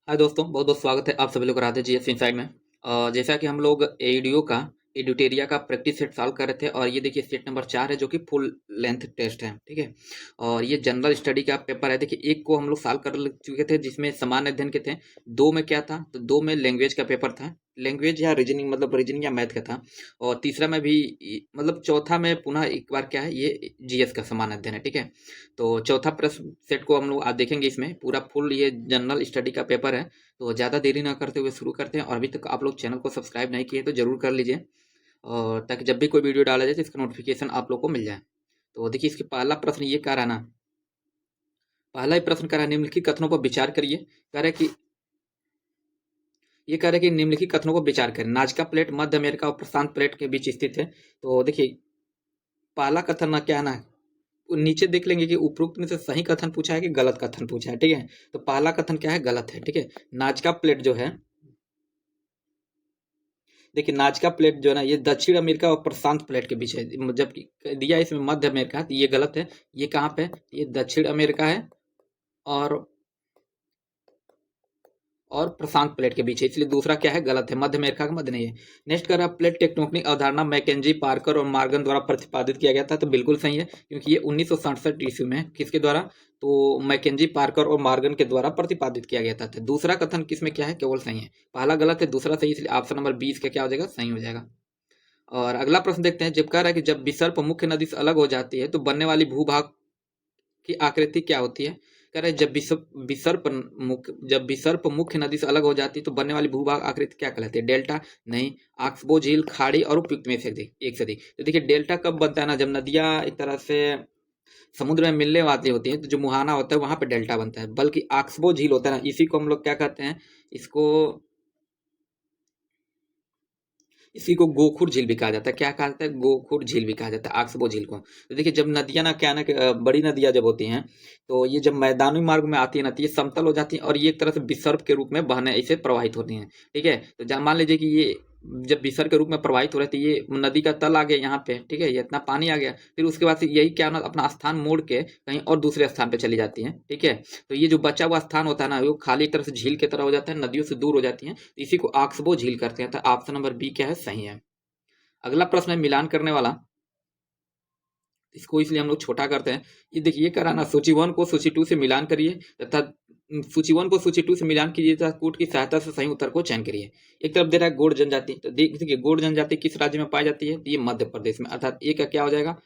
हाय दोस्तों, बहुत बहुत स्वागत है आप सभी लोग राधे जी एस इनसाइड में। जैसा कि हम लोग एडीओ का एडुटेरिया का प्रैक्टिस सेट सॉल्व कर रहे थे और ये देखिए सेट नंबर 4 है जो कि फुल लेंथ टेस्ट है। ठीक है। और ये जनरल स्टडी का पेपर है। देखिए एक को हम लोग सॉल्व कर चुके थे जिसमें सामान्य अध्ययन के थे। दो में क्या था, तो दो में लैंग्वेज का पेपर था, लैंग्वेज या रीजनिंग, मतलब रीजनिंग या मैथ का था। और तीसरा में भी मतलब चौथा में पुनः एक बार क्या है, ये जीएस का सामान्य अध्ययन है। ठीक है। तो चौथा प्रश्न सेट को हम लोग आज देखेंगे। इसमें पूरा फुल ये जनरल स्टडी का पेपर है। तो ज़्यादा देरी ना करते हुए शुरू करते हैं। और अभी तक आप लोग चैनल को सब्सक्राइब नहीं किए तो जरूर कर लीजिए, और ताकि जब भी कोई वीडियो डाला जाए तो इसका नोटिफिकेशन आप लोग को मिल जाए। तो देखिए इसके पहला प्रश्न ये कह रहा ना, पहला ही प्रश्न कह रहा है निम्नलिखित कथनों पर विचार करिए। कह रहा है कि ये कह रहा है कि निम्नलिखित कथनों पर विचार करें। नाजका प्लेट मध्य अमेरिका और प्रशांत प्लेट के बीच स्थित है। तो देखिए पहला कथन ना क्या है ना, नीचे देख लेंगे कि उपरोक्त में से सही कथन पूछा है कि गलत कथन पूछा है। ठीक है। तो पहला कथन क्या है, गलत है। ठीक है। नाजका प्लेट जो है, देखिए नाजका प्लेट जो है ना, ये दक्षिण अमेरिका और प्रशांत प्लेट के बीच है, जबकि दिया इसमें मध्य अमेरिका, तो ये गलत है। ये कहाँ पे है, ये दक्षिण अमेरिका है और प्रशांत प्लेट के बीच है, इसलिए दूसरा क्या है, गलत है। मध्य अमेरिका का मध्य नहीं है। नेक्स्ट कर रहा प्लेट टेक्टोनिक अवधारणा मैकेंजी, पार्कर और मार्गन द्वारा प्रतिपादित किया गया था। तो बिल्कुल सही है, क्योंकि ये 1967 ईस्वी में किसके द्वारा, तो मैकेंजी, पार्कर और मार्गन के द्वारा प्रतिपादित किया गया था। तो दूसरा कथन किसमें क्या है, केवल सही है। पहला गलत है, दूसरा सही, इसलिए ऑप्शन नंबर 20 का क्या हो जाएगा, सही हो जाएगा। और अगला प्रश्न देखते हैं। जब कह रहा है कि जब विसर्प मुख्य नदी से अलग हो जाती है तो बनने वाली भूभाग की आकृति क्या होती है। कह रहे हैं जब जब विसर्प मुख्य नदी से अलग हो जाती है तो बनने वाली भूभाग आकृति क्या कहलाती है, डेल्टा? नहीं, ऑक्सबो झील, खाड़ी और उपयुक्त में से एक से अधिक। तो देखिए डेल्टा कब बनता है ना, जब नदियां एक तरह से समुद्र में मिलने वाली होती है, तो जो मुहाना होता है वहां पे डेल्टा बनता है। बल्कि ऑक्सबो झील होता है ना, इसी को हम लोग क्या कहते हैं, इसको इसी को गोखुर झील भी कहा जाता है। क्या कहा जाता है, गोखुर झील भी कहा जाता है ऑक्सबो झील को। तो देखिए जब नदियां ना क्या ना बड़ी नदियां जब होती हैं, तो ये जब मैदानी मार्ग में आती है ना, तो ये समतल हो जाती है और ये एक तरह से विसर्प के रूप में बहने ऐसे प्रवाहित होती हैं। ठीक है। तो मान लीजिए कि ये जब विसर्प के रूप में प्रवाहित हो रहे थे, ये नदी का तल आ गया यहाँ पे। ठीक है, ये इतना पानी आ गया, फिर उसके बाद से यही क्या ना अपना स्थान मोड़ के कहीं और दूसरे स्थान पे चली जाती है। ठीक है। तो ये जो बचा हुआ स्थान होता है ना, वो खाली एक तरह से झील की तरह हो जाता है, नदियों से दूर हो जाती है, तो इसी को ऑक्सबो झील करते हैं। तो ऑप्शन नंबर बी क्या है, सही है। अगला प्रश्न है मिलान करने वाला। इसको इसलिए हम लोग छोटा करते हैं। ये देखिए कराना, सूची वन को सूची टू से मिलान करिए तथा सूची वन को सूची टू से मिलान कीजिए तथा कूट की सहायता से सही उत्तर को चयन करिए। एक तरफ दे रहा है गोंड जनजाति, तो देखिए गोंड जनजाति किस राज्य में पाई जाती है, तो ये मध्य प्रदेश में, अर्थात ए का क्या हो जाएगा,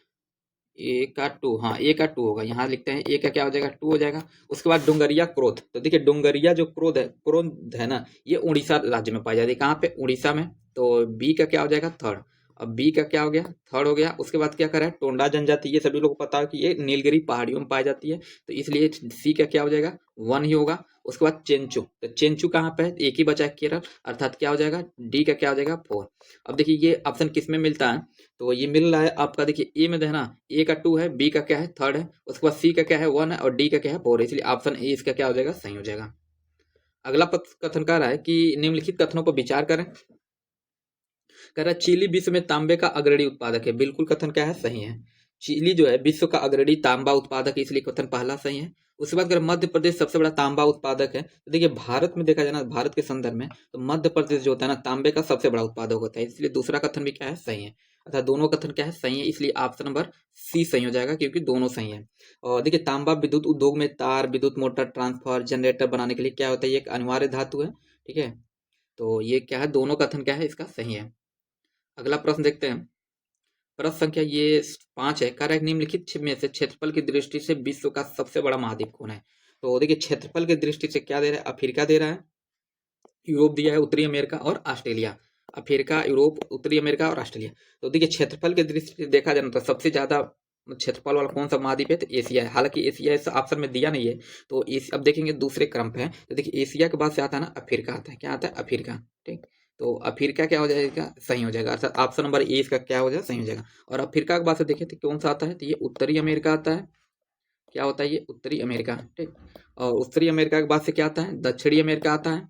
ए का टू, हाँ ए का टू होगा। यहाँ लिखते हैं ए का क्या हो जाएगा, टू हो जाएगा। उसके बाद डुंगरिया क्रोध, तो देखिए डुंगरिया जो क्रोध है ना, ये उड़ीसा राज्य में पाई जाती है। कहाँ पे, उड़ीसा में। तो बी का क्या हो जाएगा, थर्ड। अब बी का क्या हो गया, थर्ड हो गया। उसके बाद क्या करा है, टोंडा जनजाति, ये सभी लोगों को पता है कि ये नीलगिरी पहाड़ियों में पाई जाती है, तो इसलिए सी का क्या हो जाएगा, वन ही होगा। उसके बाद चेंचू, तो चेंचू कहाँ पे है, एक ही बचा है, केरल, अर्थात क्या हो जाएगा, डी का क्या हो जाएगा, फोर। अब देखिए ये ऑप्शन किस में मिलता है, तो ये मिल रहा है आपका, देखिए ए में है ना, ए का टू है, बी का क्या है, थर्ड है, उसके बाद सी का क्या है, वन है, और डी का क्या है, फोर है, इसलिए ऑप्शन ए इसका क्या हो जाएगा, सही हो जाएगा। अगला कथन कह रहा है कि निम्नलिखित कथनों पर विचार करें। कह रहा है चीली विश्व में तांबे का अग्रणी उत्पादक है। बिल्कुल कथन क्या है, सही है। चिली जो है विश्व का अग्रणी तांबा उत्पादक है, इसलिए कथन पहला सही है। उसके बाद अगर मध्य प्रदेश सबसे बड़ा तांबा उत्पादक है, तो देखिए भारत में देखा जाए ना, भारत के संदर्भ में तो मध्य प्रदेश जो होता है ना, तांबे का सबसे बड़ा उत्पादक होता है, इसलिए दूसरा कथन भी क्या है, सही है। अर्थात दोनों कथन क्या है, सही है, इसलिए ऑप्शन नंबर सी सही हो जाएगा, क्योंकि दोनों सही है। और देखिए तांबा विद्युत उद्योग में तार, विद्युत मोटर, ट्रांसफर, जनरेटर बनाने के लिए क्या होता है, ये एक अनिवार्य धातु है। ठीक है। तो ये क्या है, दोनों कथन क्या है, इसका सही है। अगला प्रश्न देखते हैं। प्रश्न संख्या ये 5 है। कह रहा है निम्नलिखित में से क्षेत्रफल की दृष्टि से विश्व का सबसे बड़ा महाद्वीप कौन है। तो देखिए क्षेत्रफल की दृष्टि से क्या दे रहा है, अफ्रीका दे रहा है, यूरोप दिया है, उत्तरी अमेरिका और ऑस्ट्रेलिया। अफ्रीका, यूरोप, उत्तरी अमेरिका और ऑस्ट्रेलिया। तो देखिए क्षेत्रफल की दृष्टि से देखा जाए तो सबसे ज्यादा क्षेत्रफल वाला कौन सा महाद्वीप है, तो एशिया है। हालांकि एशिया इस ऑप्शन में दिया नहीं है, तो अब देखेंगे दूसरे क्रम पे है। तो देखिए एशिया के बाद से आता है ना, अफ्रीका आता है। क्या आता है, अफ्रीका। ठीक। तो अफ्रीका क्या हो जाएगा, सही हो जाएगा, अर्थात ऑप्शन नंबर ए इसका क्या हो जाएगा, सही हो जाएगा। और अफ्रीका के बाद से देखें तो कौन सा आता है, तो ये उत्तरी अमेरिका आता है। क्या होता है, ये उत्तरी अमेरिका। ठीक। और उत्तरी अमेरिका के बाद से क्या आता है, दक्षिणी अमेरिका आता है।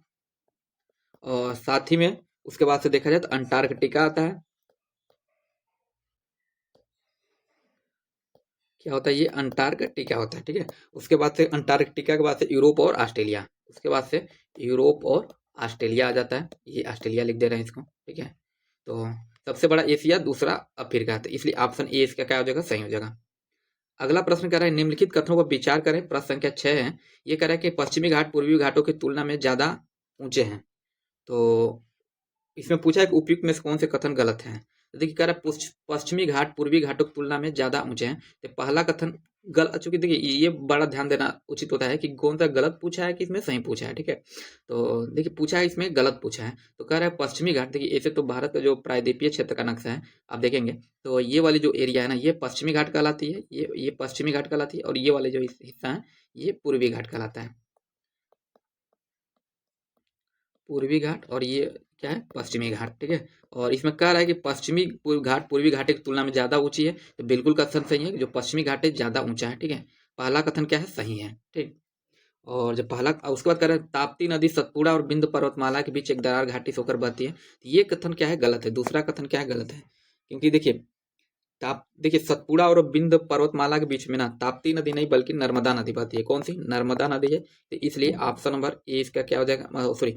और साथ ही में उसके बाद से देखा जाए तो अंटार्कटिका आता है। क्या होता है, ये अंटार्कटिका होता है। ठीक है। उसके बाद से अंटार्कटिका के बाद से यूरोप और ऑस्ट्रेलिया, उसके बाद से यूरोप और ऑस्ट्रेलिया आ जाता है, ये ऑस्ट्रेलिया लिख दे रहे हैं इसको, ठीक है। तो सबसे बड़ा एशिया, दूसरा अफ्रीका, तो इसलिए ऑप्शन ए इसका क्या हो जाएगा, सही हो जाएगा। अगला प्रश्न कह रहा है निम्नलिखित कथनों पर विचार करें, प्रश्न संख्या 6 है। ये कह रहा है कि पश्चिमी घाट पूर्वी घाटों की तुलना में ज्यादा ऊंचे हैं। तो इसमें पूछा है कि उपयुक्त में से कौन से कथन गलत हैं। तो देखिए कह रहा है पश्चिमी घाट पूर्वी घाटों की तुलना में ज्यादा ऊंचे हैं, तो पहला कथन गलत, चूंकि देखिए ये बड़ा ध्यान देना उचित होता है कि कौन सा गलत पूछा है कि इसमें सही पूछा है, ठीक है। तो देखिए पूछा है इसमें गलत पूछा है, तो कह रहा है पश्चिमी घाट, देखिए ऐसे तो भारत का जो प्रायद्वीपीय क्षेत्र का नक्शा है आप देखेंगे तो ये वाली जो एरिया है ना ये पश्चिमी घाट कहलाती है, ये पश्चिमी घाट कहलाती है, और ये वाले जो हिस्सा है ये पूर्वी घाट कहलाता है, पूर्वी घाट, और ये क्या है, पश्चिमी घाट, ठीक है। और इसमें कह रहा है कि पश्चिमी घाट पूर्वी घाट की तुलना में ज्यादा ऊंची है, तो बिल्कुल कथन सही है कि जो पश्चिमी घाट है ज्यादा ऊंचा है, ठीक है। पहला कथन क्या है, सही है, ठीक। और जब पहला, उसके बाद कह रहे हैं ताप्ती नदी सतपुड़ा और बिंद पर्वतमाला के बीच एक दरार घाटी से होकर बहती है, तो ये कथन क्या है, गलत है। दूसरा कथन क्या है, गलत है, क्योंकि देखिए सतपुड़ा और बिंद पर्वतमाला के बीच में ना ताप्ती नदी नहीं बल्कि नर्मदा नदी बहती है। कौन सी, नर्मदा नदी है, तो इसलिए ऑप्शन नंबर ए इसका क्या हो जाएगा, सॉरी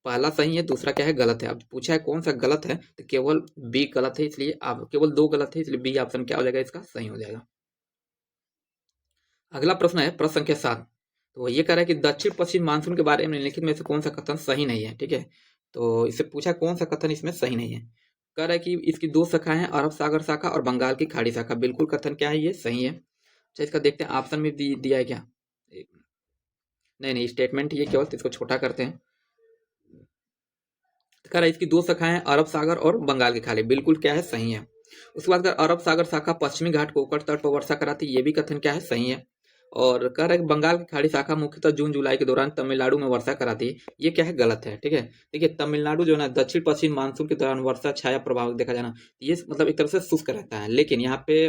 पहला सही है, दूसरा क्या है, गलत है। अब पूछा है कौन सा गलत है, तो केवल बी गलत है, इसलिए आप केवल दो गलत है, इसलिए बी ऑप्शन क्या हो जाएगा, इसका सही हो जाएगा। अगला प्रश्न है प्रश्न संख्या 7। तो ये कह रहा है कि दक्षिण पश्चिम मानसून के बारे में निम्नलिखित में से कौन सा कथन सही नहीं है, ठीक है। तो इससे पूछा कौन सा कथन इसमें सही नहीं है। कह रहा है कि इसकी दो शाखाएं हैं, अरब सागर शाखा और बंगाल की खाड़ी शाखा। बिल्कुल कथन क्या है, ये सही है। अच्छा इसका देखते हैं ऑप्शन में दिया है क्या, नहीं नहीं स्टेटमेंट ये केवल, इसको छोटा करते हैं। कह रहा है इसकी दो शाखाएं हैं, अरब सागर और बंगाल की खाड़ी। बिल्कुल क्या है, सही है। उसके बाद अरब सागर शाखा पश्चिमी घाट कोकण तट पर वर्षा कराती है, ये भी कथन क्या है, सही है। और कह रहा है कि बंगाल की खाड़ी शाखा मुख्यतः जून जुलाई के दौरान तमिलनाडु में वर्षा कराती है, ये क्या है, गलत है, ठीक है। देखिए तमिलनाडु जो है ना दक्षिण पश्चिम मानसून के दौरान वर्षा छाया प्रभाव देखा जाना, ये मतलब एक तरह से शुष्क रहता है, लेकिन यहाँ पे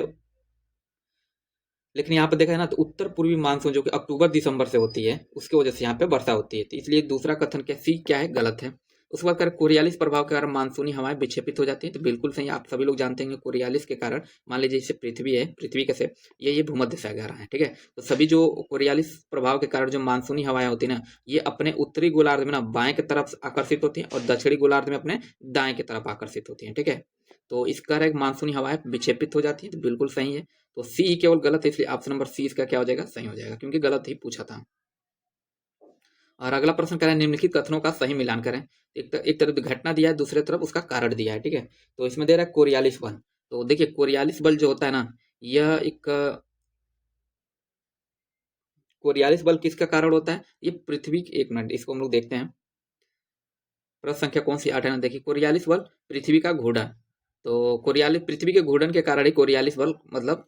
देखा है ना तो उत्तर पूर्वी मानसून जो कि अक्टूबर दिसंबर से होती है उसकी वजह से यहाँ पे वर्षा होती है, तो इसलिए दूसरा कथन क्या, सी क्या है, गलत है। उसके बाद कोरियालिस प्रभाव के कारण मानसूनी हवाएं विक्षेपित हो जाती हैं, तो बिल्कुल सही। आप सभी लोग जानते हैं कोरियालिस के कारण, मान लीजिए जैसे पृथ्वी है, पृथ्वी कैसे ये भूमध्य सागर है, ठीक है। तो सभी जो कोरियालिस प्रभाव के कारण जो मानसूनी हवाएं होती है ना ये अपने उत्तरी गोलार्ध में ना बाएं की तरफ आकर्षित होती हैं और दक्षिणी गोलार्ध में अपने दाएं की तरफ आकर्षित होती हैं, ठीक है। तो इस कारण मानसूनी हवाएं विक्षेपित हो जाती है, तो बिल्कुल सही है। तो सी ही केवल गलत है, इसलिए ऑप्शन नंबर सी इसका क्या हो जाएगा, सही हो जाएगा, क्योंकि गलत ही पूछा था। और अगला प्रश्न कह रहा है निम्नलिखित कथनों का सही मिलान करें। एक तरफ घटना दिया है, दूसरे तरफ उसका कारण दिया है, ठीक है। तो इसमें दे रहा है कोरियालिस बल। तो देखिए कोरियालिस बल जो होता है ना यह एक कोरियालिस बल किसका कारण होता है, ये पृथ्वी, एक मिनट इसको हम लोग देखते हैं। प्रश्न संख्या कौन सी, 8 है ना। देखिए कोरियालिस बल पृथ्वी का घूर्णन, तो कोरियालिस पृथ्वी के घूर्णन के कारण ही कोरियालिस बल मतलब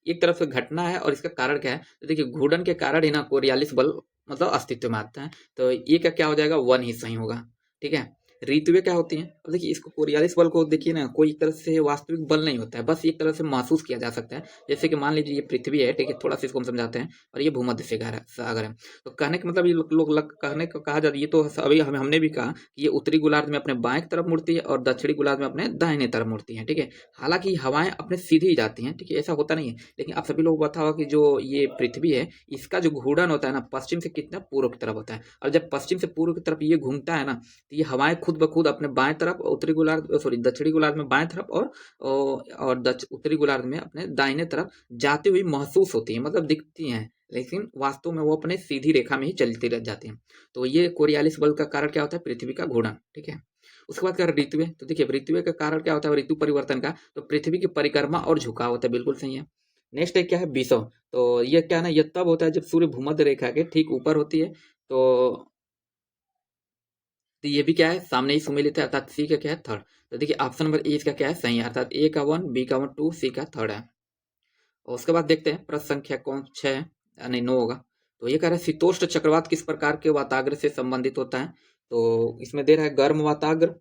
एक तरफ से घटना है, और इसका कारण क्या है, तो देखिए घूर्णन के कारण ही ना कोरियालिस बल मतलब अस्तित्व में आता है, तो ये का क्या हो जाएगा, वन ही सही होगा, ठीक है। ऋतुएं क्या होती हैं, अब देखिए इसको कोरियालिस बल को देखिए ना कोई एक तरह से वास्तविक बल नहीं होता है, बस एक तरह से महसूस किया जा सकता है। जैसे कि मान लीजिए ये पृथ्वी है, ठीक है, थोड़ा सा इसको हम समझाते हैं, और ये भूमध्य सागर है। तो कहने का मतलब ये लोग कहने को कहा जाता है, ये तो अभी हमने भी कहा कि ये उत्तरी गोलार्ध में अपने बाएं तरफ मुड़ती है और दक्षिणी गोलार्ध में अपने दाहिने तरफ मुड़ती है, ठीक है। हालांकि हवाएं अपने सीधी ही जाती हैं, ठीक है, ऐसा होता नहीं है। लेकिन आप सभी लोग बताओ कि जो ये पृथ्वी है इसका जो घूर्णन होता है ना पश्चिम से कितना पूर्व की तरफ होता है, और जब पश्चिम से पूर्व की तरफ ये घूमता है ना तो ये हवाएं खुद ब खुद अपने बाएं तरफ उत्तरी गोलार्ध सॉरी दक्षिणी गोलार्ध में बाएं तरफ और उत्तरी गोलार्ध में अपने दाहिने तरफ जाती हुई महसूस होती है, मतलब दिखती हैं, लेकिन वास्तव में वो अपने सीधी रेखा में ही चलती रह जाती हैं। तो ये कोरियालिस बल का कारण क्या होता है, पृथ्वी का घूर्णन, ठीक है। उसके बाद क्या ऋतुएं, तो देखिए ऋतुएं का कारण क्या होता है, ऋतु परिवर्तन का, तो पृथ्वी की परिक्रमा और झुकाव होता है, बिल्कुल सही है। नेक्स्ट है क्या है, विषव। तो ये क्या है ना, ये तब होता है जब सूर्य भूमध्य रेखा के ठीक ऊपर होती है, तो ये भी क्या है, सामने ही सुमेलित है, अर्थात सी का क्या है, थर्ड। तो देखिए ऑप्शन नंबर ए इसका क्या है, सही है, अर्थात ए का 1, बी का 1 2, सी का थर्ड है। और उसके बाद देखते हैं प्रश्न संख्या कौन 6 है, नहीं 9 होगा। तो ये कह रहा है शीतोष्ण चक्रवात किस प्रकार के वाताग्र से संबंधित होता है। तो इसमें दे रहा है गर्म वाताग्र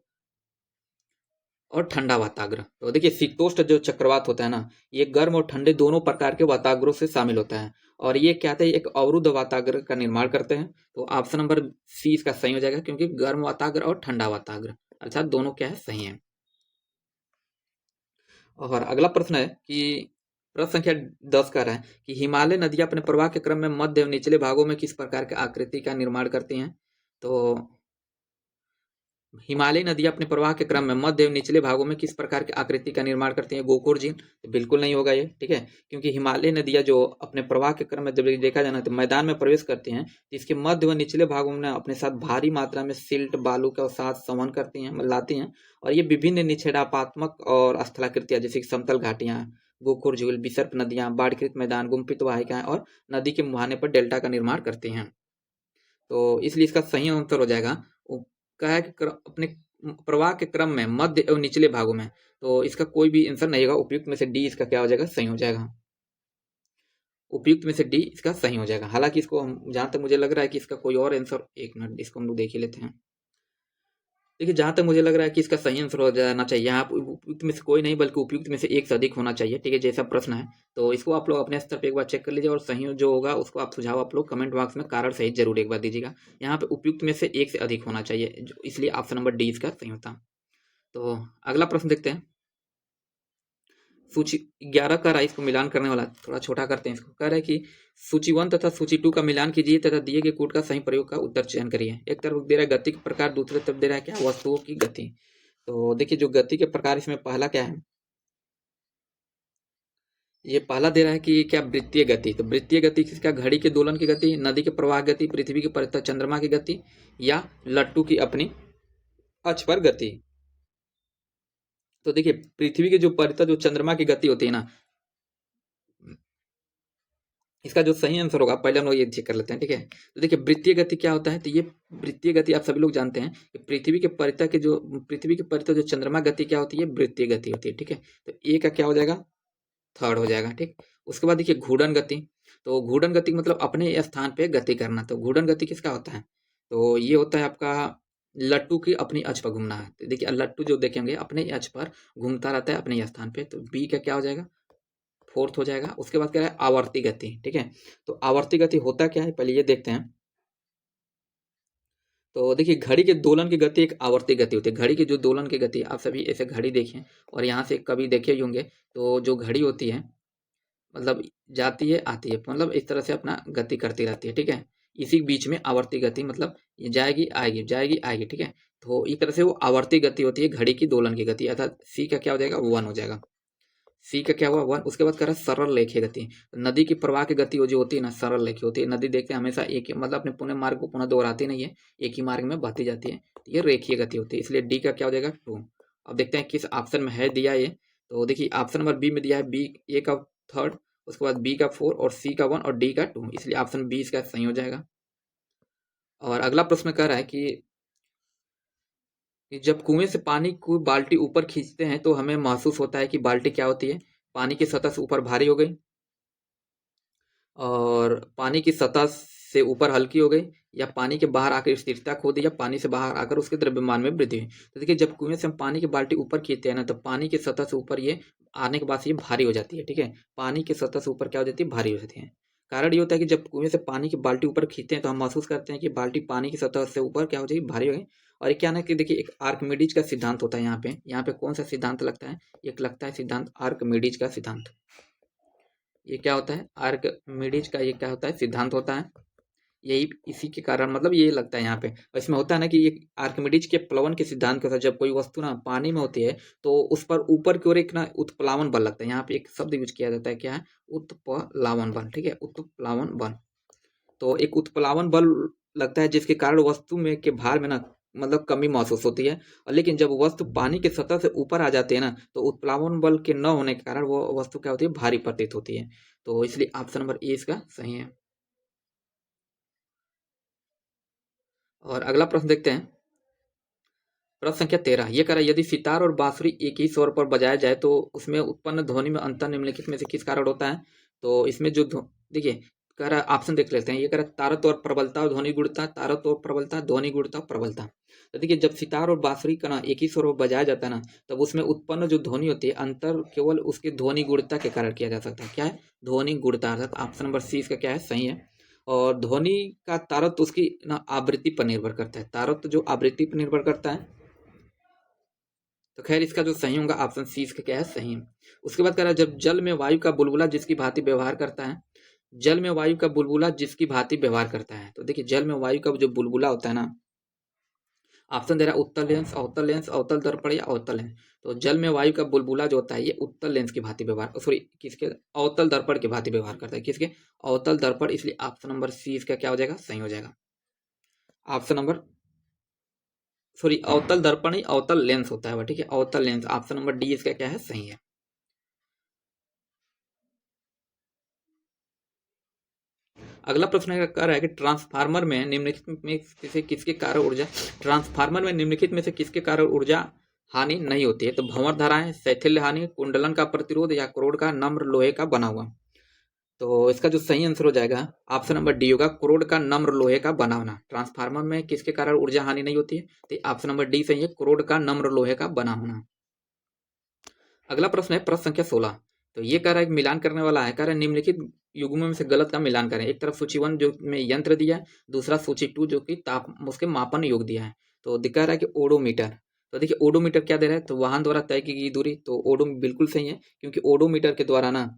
और ठंडा वाताग्र। तो देखिए शीतोष्ण जो चक्रवात होता है ना ये गर्म और ठंडे दोनों प्रकार के वाताग्रों से शामिल होता है, और ये क्या है, एक अवरुद्ध वाताग्र का निर्माण करते हैं। तो ऑप्शन नंबर सी इसका सही हो जाएगा, क्योंकि गर्म वाताग्र और ठंडा वाताग्र अर्थात दोनों क्या है, सही है। और अगला प्रश्न है कि प्रश्न संख्या 10 का रहा है कि हिमालय नदियां अपने प्रवाह के क्रम में मध्य एवं निचले भागों में किस प्रकार की आकृति का निर्माण करती हैं। तो हिमालयी नदियां अपने प्रवाह के क्रम में मध्य एवं निचले भागों में किस प्रकार की आकृति का निर्माण करती हैं? गोखोर झील? तो बिल्कुल नहीं होगा ये, ठीक है, क्योंकि हिमालयी नदियां जो अपने प्रवाह के क्रम में जब देखा जाना तो मैदान में प्रवेश करती हैं, तो इसके मध्य व निचले भागों में अपने साथ भारी मात्रा में सिल्ट बालू का साथ संवहन करती हैं, लाती हैं, और ये विभिन्न निषेधात्मक और स्थलाकृतियां जैसे समतल घाटियां, गोखोर झील, विसर्प नदियां, बाढ़कृत मैदान, गुम्फित वाहिकाएं और नदी के मुहाने पर डेल्टा का निर्माण करती हैं। तो इसलिए इसका सही आंसर हो जाएगा, क्या है कि अपने प्रवाह के क्रम में मध्य एवं निचले भागों में, तो इसका कोई भी आंसर नहीं होगा, उपयुक्त में से डी इसका क्या हो जाएगा, सही हो जाएगा। उपयुक्त में से डी इसका सही हो जाएगा। हालांकि इसको जहां तक मुझे लग रहा है कि इसका कोई और आंसर, एक मिनट इसको हम लोग देख ही लेते हैं। देखिए जहां तक मुझे लग रहा है कि इसका सही आंसर हो जाना चाहिए, यहाँ उपयुक्त में से कोई नहीं बल्कि उपयुक्त में से एक से अधिक होना चाहिए, ठीक है, जैसा प्रश्न है। तो इसको आप लोग अपने स्तर पे एक बार चेक कर लीजिए, और सही जो होगा उसको आप सुझाव आप लोग कमेंट बॉक्स में कारण सहित जरूर एक बार दीजिएगा। यहाँ पे उपयुक्त में से एक से अधिक होना चाहिए, इसलिए ऑप्शन नंबर डी इसका सही होता। तो अगला प्रश्न देखते हैं। सूची 11 का राइस को मिलान करने वाला, थोड़ा छोटा करते हैं इसको, कह रहा है कि सूची 1 तथा सूची 2 का मिलान कीजिए तथा दिए गए कूट का सही प्रयोग का उत्तर चयन करिए। एक तरफ दे रहा है गति के प्रकार, दूसरे तरफ दे रहा है क्या, वस्तुओं की गति। तो देखिए जो गति के प्रकार इसमें पहला क्या है, ये पहला दे रहा है कि क्या, वृत्तीय गति। तो वृत्तीय गति किसका, घड़ी के दोलन की गति, नदी के प्रवाह गति, पृथ्वी की परितः चंद्रमा की गति, या लट्टू की अपनी अक्ष पर गति। तो देखिए पृथ्वी के जो परितः जो चंद्रमा की गति होती है ना, इसका जो सही आंसर होगा, पहले हम लोग ये चेक कर लेते हैं, ठीक है। तो देखिए वृत्तीय गति क्या होता है, तो ये वृत्तीय गति आप सभी लोग जानते हैं कि पृथ्वी के परितः जो चंद्रमा गति क्या होती है, वृत्तीय गति होती है, ठीक है। तो ए का क्या हो जाएगा, थर्ड हो जाएगा, ठीक। उसके बाद देखिए घूर्णन गति। तो घूर्णन गति मतलब अपने स्थान पे गति करना। तो घूर्णन गति किसका होता है, तो ये होता है आपका लट्टू की अपनी अक्ष पर घूमना है। तो देखिए लट्टू जो देखेंगे अपने अक्ष पर घूमता रहता है अपने स्थान पे, तो बी का क्या हो जाएगा, फोर्थ हो जाएगा। उसके बाद क्या है, आवर्ती गति, ठीक है। तो आवर्ती गति होता क्या है, पहले ये देखते हैं। तो देखिए घड़ी के दोलन की गति एक आवर्ती गति होती है। घड़ी की जो दोलन की गति, आप सभी ऐसे घड़ी देखिए और यहाँ से कभी देखे ही होंगे, तो जो घड़ी होती है मतलब जाती है आती है, मतलब इस तरह से अपना गति करती रहती है, ठीक है। इसी बीच में आवर्ती गति मतलब ये जाएगी आएगी जाएगी आएगी, ठीक है। तो इस तरह से वो आवर्ती गति होती है घड़ी की दोलन की गति, अर्थात सी का क्या हो जाएगा, 1 हो जाएगा। सी का क्या हुआ, 1। उसके बाद कह रहा है सरल रेखीय गति। नदी की प्रवाह की गति जो होती है ना, सरल रेखीय होती है। नदी देखते हैं हमेशा एक मतलब अपने पुनः मार्ग को पुनः दोहराती नहीं है, एक ही मार्ग में बहती जाती है, तो ये रेखीय गति होती है, इसलिए डी का क्या हो जाएगा, 2। अब देखते हैं किस ऑप्शन में है दिया ये। तो देखिए ऑप्शन नंबर बी में दिया है, बी ए का 3rd, उसके बाद बी का 4 और सी का 1 और डी का 2, इसलिए ऑप्शन बी इसका सही हो जाएगा। और अगला प्रश्न कह रहा है कि जब कुएं से पानी को बाल्टी ऊपर खींचते हैं तो हमें महसूस होता है कि बाल्टी क्या होती है, पानी की सतह से ऊपर भारी हो गई, और पानी की सतह से ऊपर हल्की हो गई, या पानी के बाहर आकर स्थिरता खो दी, या पानी से बाहर आकर उसके द्रव्यमान में वृद्धि हुई। तो देखिए जब कुएं से हम पानी की बाल्टी ऊपर खींचते हैं ना, तो पानी की सतह से ऊपर ये आने के बाद से ये भारी हो जाती है, ठीक है। पानी की सतह से ऊपर क्या हो जाती है, भारी हो जाती है। कारण ये होता है कि जब कुएं से पानी की बाल्टी ऊपर खींचते हैं तो हम महसूस करते हैं कि बाल्टी पानी की सतह से ऊपर क्या हो जाएगी, भारी हो गई। और क्या ना कि देखिए एक आर्कमिडीज का सिद्धांत होता है यहाँ पे कौन सा सिद्धांत लगता है, एक लगता है सिद्धांत आर्कमिडीज का सिद्धांत। ये क्या होता है, आर्कमिडीज का ये क्या होता है, सिद्धांत होता है। यही इसी के कारण मतलब ये लगता है यहाँ पे। और इसमें होता है ना कि ये आर्किमिडीज के प्लवन के सिद्धांत के साथ जब कोई वस्तु ना पानी में होती है तो उस पर ऊपर की ओर एक ना उत्प्लावन बल लगता है। यहाँ पे एक शब्द यूज किया जाता है, क्या है, उत्प्लावन बल, ठीक है, उत्प्लावन बल। तो एक उत्प्लावन बल लगता है जिसके कारण वस्तु में के भार में ना मतलब कमी महसूस होती है। और लेकिन जब वस्तु पानी की सतह से ऊपर आ जाती है ना, तो उत्प्लावन बल के न होने के कारण वो वस्तु क्या होती है, भारी प्रतीत होती है। तो इसलिए ऑप्शन नंबर ए इसका सही है। और अगला प्रश्न देखते हैं, प्रश्न संख्या 13। ये कह रहा है यदि सितार और बांसुरी एक ही स्वर पर बजाया जाए तो उसमें उत्पन्न ध्वनि में अंतर निम्नलिखित में से किस कारण होता है। तो इसमें जो देखिए कह रहा है, ऑप्शन देख लेते हैं। ये कह रहा है तारत्व और प्रबलता और ध्वनि गुणता, तारत्व और प्रबलता, ध्वनि गुणता, प्रबलता। तो देखिए जब सितार और बांसुरी का ना एक ही स्वर पर बजाया जाता है ना, तब उसमें उत्पन्न जो ध्वनि होती है अंतर केवल उसकी ध्वनि गुणता के कारण किया जा सकता है। क्या है, ध्वनि गुणता, अर्थात ऑप्शन नंबर सी इसका क्या है, सही है। और ध्वनि का तारत्व उसकी ना आवृत्ति पर निर्भर करता है, तारत्व जो आवृत्ति पर निर्भर करता है। तो खैर इसका जो सही होगा ऑप्शन सी इसका क्या है, सही है। उसके बाद कह रहा है जब जल में वायु का बुलबुला जिसकी भांति व्यवहार करता है, जल में वायु का बुलबुला जिसकी भांति व्यवहार करता है। तो देखिए जल में वायु का जो बुलबुला होता है ना, ऑप्शन दे रहा है उत्तल लेंस, अवतल लेंस, अवतल दर्पण या अवतल लेंस। तो जल में वायु का बुलबुला जो होता है ये उत्तल लेंस की भांति व्यवहार, सॉरी किसके, अवतल दर्पण की भांति व्यवहार करता है, किसके, अवतल दर्पण, इसलिए ऑप्शन नंबर सी इसका क्या हो जाएगा, सही हो जाएगा। ऑप्शन नंबर, सॉरी अवतल दर्पण ही अवतल लेंस होता है वह, ठीक है, अवतल लेंस, ऑप्शन नंबर डी इसका क्या है, सही है। अगला प्रश्न कह रहा है कि ट्रांसफार्मर में निम्नलिखित में से किसके कारण ऊर्जा, ट्रांसफार्मर में निम्नलिखित में से किसके कारण ऊर्जा हानि नहीं होती है, तो भंवर धाराएं, शैथिल्य हानि, कुंडलन का प्रतिरोध या क्रोड का नम्र लोहे का बना हुआ। तो इसका जो सही आंसर हो जाएगा ऑप्शन नंबर डी होगा, क्रोड का नम्र लोहे का बना होना। ट्रांसफार्मर में किसके कारण ऊर्जा हानि नहीं होती है, तो ऑप्शन नंबर डी सही है, क्रोड का नम्र लोहे का बना होना। अगला प्रश्न है प्रश्न संख्या 16। तो ये कह रहा है मिलान करने वाला है, कह रहा है निम्नलिखित युग्मों में से गलत का मिलान करें। एक तरफ सूची 1 जो में यंत्र दिया है, दूसरा सूची 2 जो कि ताप उसके मापन योग दिया है। तो दिखा रहा है कि ओडोमीटर, तो देखिए ओडोमीटर क्या दे रहा है, तो वाहन द्वारा तय की गई दूरी, तो ओडो बिल्कुल सही है, क्योंकि ओडोमीटर के द्वारा ना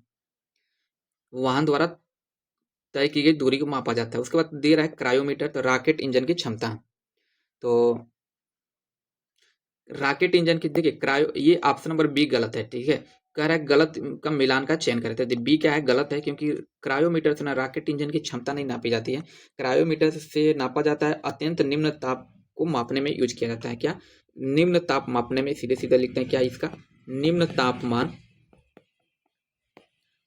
वाहन द्वारा तय की गई दूरी को मापा जाता है। उसके बाद दे रहा है क्रायोमीटर, तो रॉकेट इंजन की क्षमता, तो रॉकेट इंजन की देखिए क्रायो, ये ऑप्शन नंबर बी गलत है, ठीक है, कह रहा है गलत का मिलान का चयन करें, तो बी क्या है, गलत है, क्योंकि क्रायोमीटर से ना रॉकेट इंजन की क्षमता नहीं नापी जाती है। क्रायोमीटर से नापा जाता है अत्यंत निम्न ताप को मापने में यूज किया जाता है। क्या, निम्न ताप मापने में, सीधे सीधे लिखते हैं क्या इसका, निम्न तापमान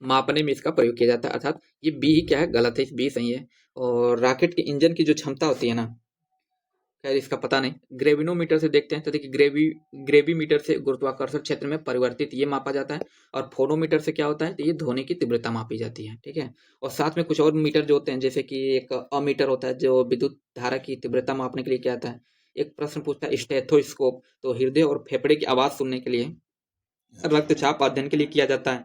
मापने में इसका प्रयोग किया जाता है, अर्थात ये बी ही क्या है, गलत है, बी सही है। और रॉकेट के इंजन की जो क्षमता होती है ना, खैर इसका पता नहीं, ग्रेविनोमीटर से देखते हैं, तो देखिए ग्रेविमीटर से गुरुत्वाकर्षण क्षेत्र में परिवर्तित ये मापा जाता है, और फोनोमीटर से क्या होता है, तो ये ध्वनि की तीव्रता मापी जाती है, ठीक है। और साथ में कुछ और मीटर जो होते हैं, जैसे कि एक अमीटर होता है जो विद्युत धारा की तीव्रता मापने के लिए क्या आता है। एक प्रश्न पूछता है स्टेथोस्कोप, तो हृदय और फेफड़े की आवाज सुनने के लिए, रक्तचाप अध्ययन के लिए किया जाता है।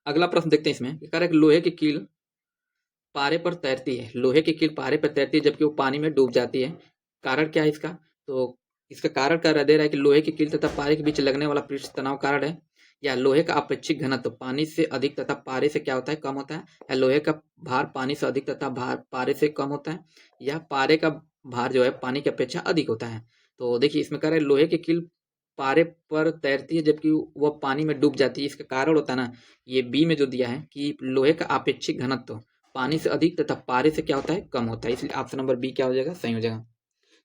अगला प्रश्न देखते हैं इसमें, कह रहा है कि लोहे की कील पारे पर तैरती है, लोहे की कील पारे पर तैरती है जबकि वो पानी में डूब जाती है, कारण क्या है इसका, तो इसका कारण कह दे रहा है कि लोहे की कील तथा पारे के बीच लगने वाला पृष्ठ तनाव कारण है, या लोहे का अपेक्षित घनत्व पानी से अधिक तथा पारे से क्या होता है, कम होता है, या लोहे का भार पानी से अधिक तथा भार पारे से कम होता है, या पारे का भार जो है पानी की अपेक्षा अधिक होता है। तो देखिए इसमें कह रहे हैं लोहे की कील पारे पर तैरती है जबकि वह पानी में डूब जाती है, इसका कारण होता है ना, ये बी में जो दिया है कि लोहे का अपेक्षित घनत्व पानी से अधिक तथा पारे से क्या होता है, कम होता है, इसलिए ऑप्शन नंबर बी क्या हो जाएगा, सही हो जाएगा।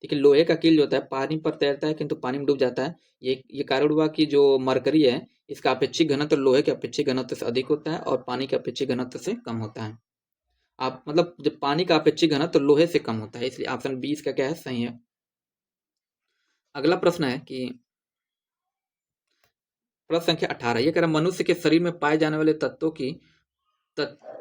देखिए लोहे का कील जो होता है पानी पर तैरता है किंतु पानी में डूब जाता है, ये कारण हुआ कि जो मरकरी है इसका अपेक्षित घनत्व लोहे के अपेक्षित घनत्व से अधिक होता है और पानी के अपेक्षित घनत्व से कम होता है। आप मतलब जब पानी का अपेक्षित घनत्व लोहे से कम होता है, इसलिए ऑप्शन बी इसका क्या है, सही है। अगला प्रश्न है कि प्रश्न संख्या 18, ये कह रहा है मनुष्य के शरीर में पाए जाने वाले तत्वों की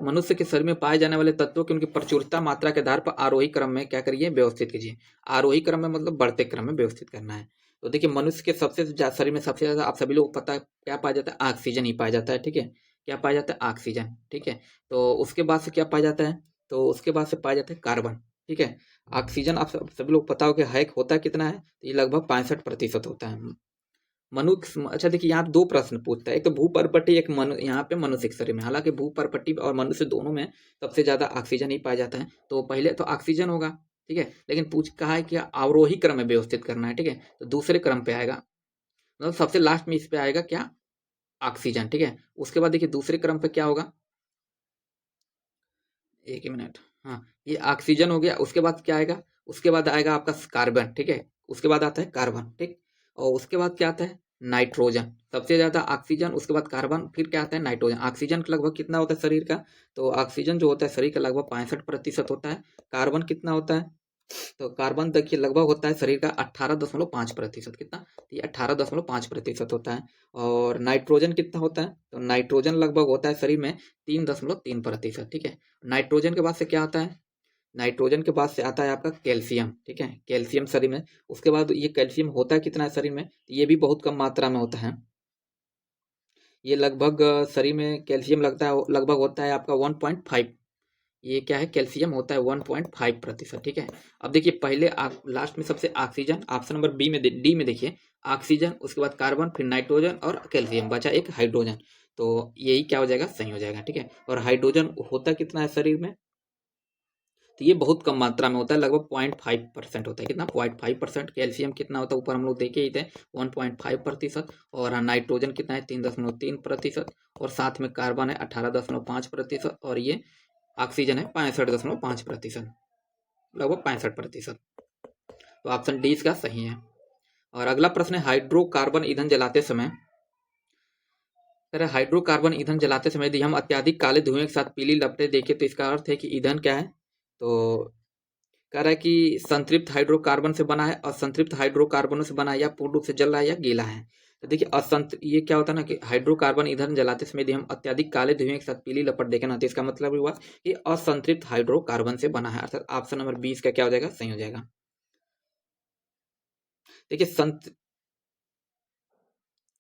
मनुष्य के शरीर में पाए जाने वाले तत्वों की उनकी प्रचुरता मात्रा के आधार पर आरोही क्रम में क्या करिए, व्यवस्थित कीजिए। आरोही क्रम में मतलब बढ़ते क्रम में व्यवस्थित करना है। तो देखिए मनुष्य के शरीर में सबसे ज्यादा आप सभी लोग पता है क्या पाया जाता है, ऑक्सीजन ही पाया जाता है, ठीक है, क्या पाया जाता है, ऑक्सीजन, ठीक है। तो उसके बाद से क्या पाया जाता है, तो उसके बाद से पाया जाता है कार्बन, ठीक है। ऑक्सीजन आप सभी लोग पता हो कि हैक होता है कितना है, तो ये लगभग 65% होता है। मनुष्य, अच्छा देखिए यहाँ दो प्रश्न पूछता है, एक तो भूपर्पट्टी, एक यहाँ पे मनुष्य के शरीर में, हालांकि भूपर्पट्टी और मनुष्य दोनों में सबसे ज्यादा ऑक्सीजन ही पाया जाता है, तो पहले तो ऑक्सीजन होगा, ठीक है, लेकिन पूछ कहा है कि अवरोही क्रम में व्यवस्थित करना है, ठीक है, तो दूसरे क्रम पे आएगा, मतलब सबसे लास्ट में इस पे आएगा क्या, ऑक्सीजन, ठीक है। उसके बाद देखिए दूसरे क्रम पे क्या होगा, एक ही मिनट, हाँ ये ऑक्सीजन हो गया, उसके बाद क्या आएगा, उसके बाद आएगा आपका कार्बन, ठीक है, उसके बाद आता है कार्बन, ठीक, और उसके बाद क्या आता है, नाइट्रोजन, सबसे ज्यादा ऑक्सीजन, उसके बाद कार्बन, फिर क्या आता है, नाइट्रोजन। ऑक्सीजन का लगभग कितना होता है शरीर का, तो ऑक्सीजन जो होता है शरीर का लगभग 65% होता है। कार्बन कितना होता है, तो कार्बन देखिए लगभग होता है शरीर का 18.5%, कितना, तो ये 18.5% होता है। और नाइट्रोजन कितना होता है, तो नाइट्रोजन लगभग होता है शरीर में 3.3%, ठीक है। नाइट्रोजन के बाद से क्या आता है, नाइट्रोजन के बाद से आता है आपका कैल्शियम, ठीक है, कैल्शियम शरीर में। उसके बाद ये कैल्शियम होता है कितना है शरीर में, ये भी बहुत कम मात्रा में होता है, ये लगभग शरीर में कैल्शियम लगता है लगभग होता है आपका 1.5, ये क्या है, कैल्शियम होता है 1.5%, ठीक है। अब देखिए पहले आप लास्ट में सबसे ऑक्सीजन, ऑप्शन नंबर बी में डी में देखिए ऑक्सीजन, उसके बाद कार्बन, फिर नाइट्रोजन और कैल्शियम, बचा एक हाइड्रोजन, तो यही क्या हो जाएगा, सही हो जाएगा, ठीक है। और हाइड्रोजन होता कितना है शरीर में, तो ये बहुत कम मात्रा में होता है, लगभग 0.5% होता है। कितना? 0.5%। कैल्शियम कितना होता है ऊपर हम लोग देखे ही थे, 1.5%। और नाइट्रोजन कितना है? 3.3%। और साथ में कार्बन है 18.5%। और ये ऑक्सीजन है 65.5%, लगभग 65%। तो ऑप्शन डी इसका सही है। और अगला प्रश्न है, हाइड्रोकार्बन ईंधन जलाते समय, हाइड्रोकार्बन ईंधन जलाते समय यदि हम अत्यधिक काले धुएं के साथ पीली लपटें देखें तो इसका अर्थ है कि ईंधन क्या है? तो कह रहा है कि संतृप्त हाइड्रोकार्बन से बना है, असंतृप्त हाइड्रोकार्बनों से बना है, या पूर्ण रूप से जल रहा है, या गीला है। तो देखिए ये क्या होता है ना कि हाइड्रोकार्बन ईंधन जलाते समय यदि हम अत्यधिक काले धुएं के साथ पीली लपट देखें ना, तो इसका मतलब हुआ कि असंतृप्त हाइड्रोकार्बन से बना है, अर्थात ऑप्शन नंबर 20 का क्या हो जाएगा? सही हो जाएगा। देखिए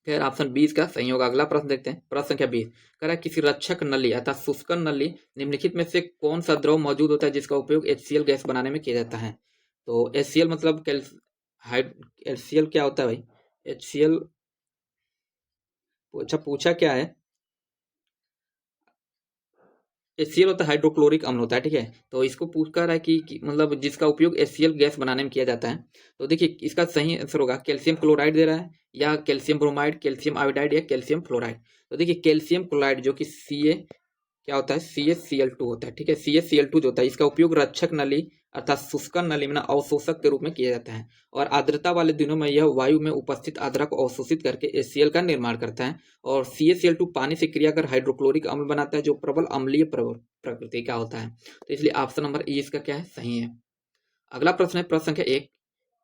खैर ऑप्शन 20 का सही होगा। अगला प्रश्न देखते हैं, प्रश्न संख्या 20। कह रहा है किसी रक्षक नली अर्थात शुष्कन नली निम्नलिखित में से कौन सा द्रव मौजूद होता है जिसका उपयोग HCl गैस बनाने में किया जाता है? तो HCl मतलब हाइड HCl क्या होता है भाई? HCl अच्छा पूछा क्या है? HCl होता है हाइड्रोक्लोरिक अम्ल होता है, ठीक है। तो इसको पूछ कर रहा है कि मतलब जिसका उपयोग HCl गैस बनाने में किया जाता है। तो देखिए इसका सही आंसर होगा कैल्शियम क्लोराइड दे रहा है, या कैल्शियम ब्रोमाइड, कैल्शियम आयोडाइड, या कैल्शियम फ्लोराइड। तो देखिए कैल्शियम क्लोराइड जो कि Ca क्या होता है? CaCl2 होता है, ठीक है। CaCl2 जो होता है इसका उपयोग रक्षक नली अर्थात शुष्कन नली में अवशोषक के रूप में किया जाता है। और आर्द्रता वाले दिनों में यह वायु में उपस्थित आर्द्रता को अवशोषित करके HCl का निर्माण करता है। और CaCl2 पानी से क्रिया कर हाइड्रोक्लोरिक अम्ल बनाता है जो प्रबल अम्लीय प्रकृति का होता है। तो इसलिए ऑप्शन नंबर ई इसका क्या है? सही है। अगला प्रश्न है, प्रश्न संख्या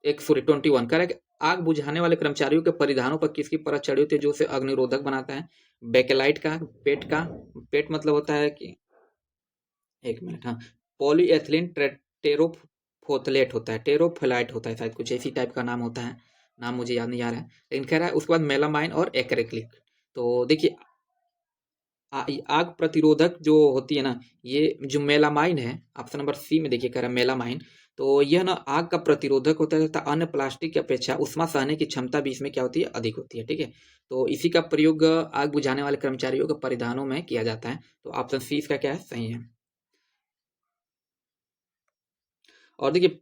21 कह रहा है कि आग बुझाने वाले कर्मचारियों के परिधानों पर किसकी परत चढ़ी होती है जो उसे अग्निरोधक बनाता है? बेकेलाइट का, पेट मतलब होता है कि, एक मिनट, हाँ, पॉलीएथिलीन टेरोफोथलेट होता है, टेरोफोलाइट होता है, शायद कुछ इसी टाइप का नाम होता है। नाम मुझे याद नहीं आ रहा है, लेकिन कह रहा है उसके बाद मेलामाइन और एक्रेलिक। तो देखिए आग प्रतिरोधक जो होती है ना, ये जो मेलामाइन है, ऑप्शन नंबर सी में देखिए कह रहा है मेलामाइन। तो यह ना आग का प्रतिरोधक होता है तथा अन्य प्लास्टिक की अपेक्षा उष्मा सहने की क्षमता भी इसमें क्या होती है? अधिक होती है, ठीक है। तो इसी का प्रयोग आग बुझाने वाले कर्मचारियों के परिधानों में किया जाता है। तो ऑप्शन सी इसका क्या है? सही है। और देखिए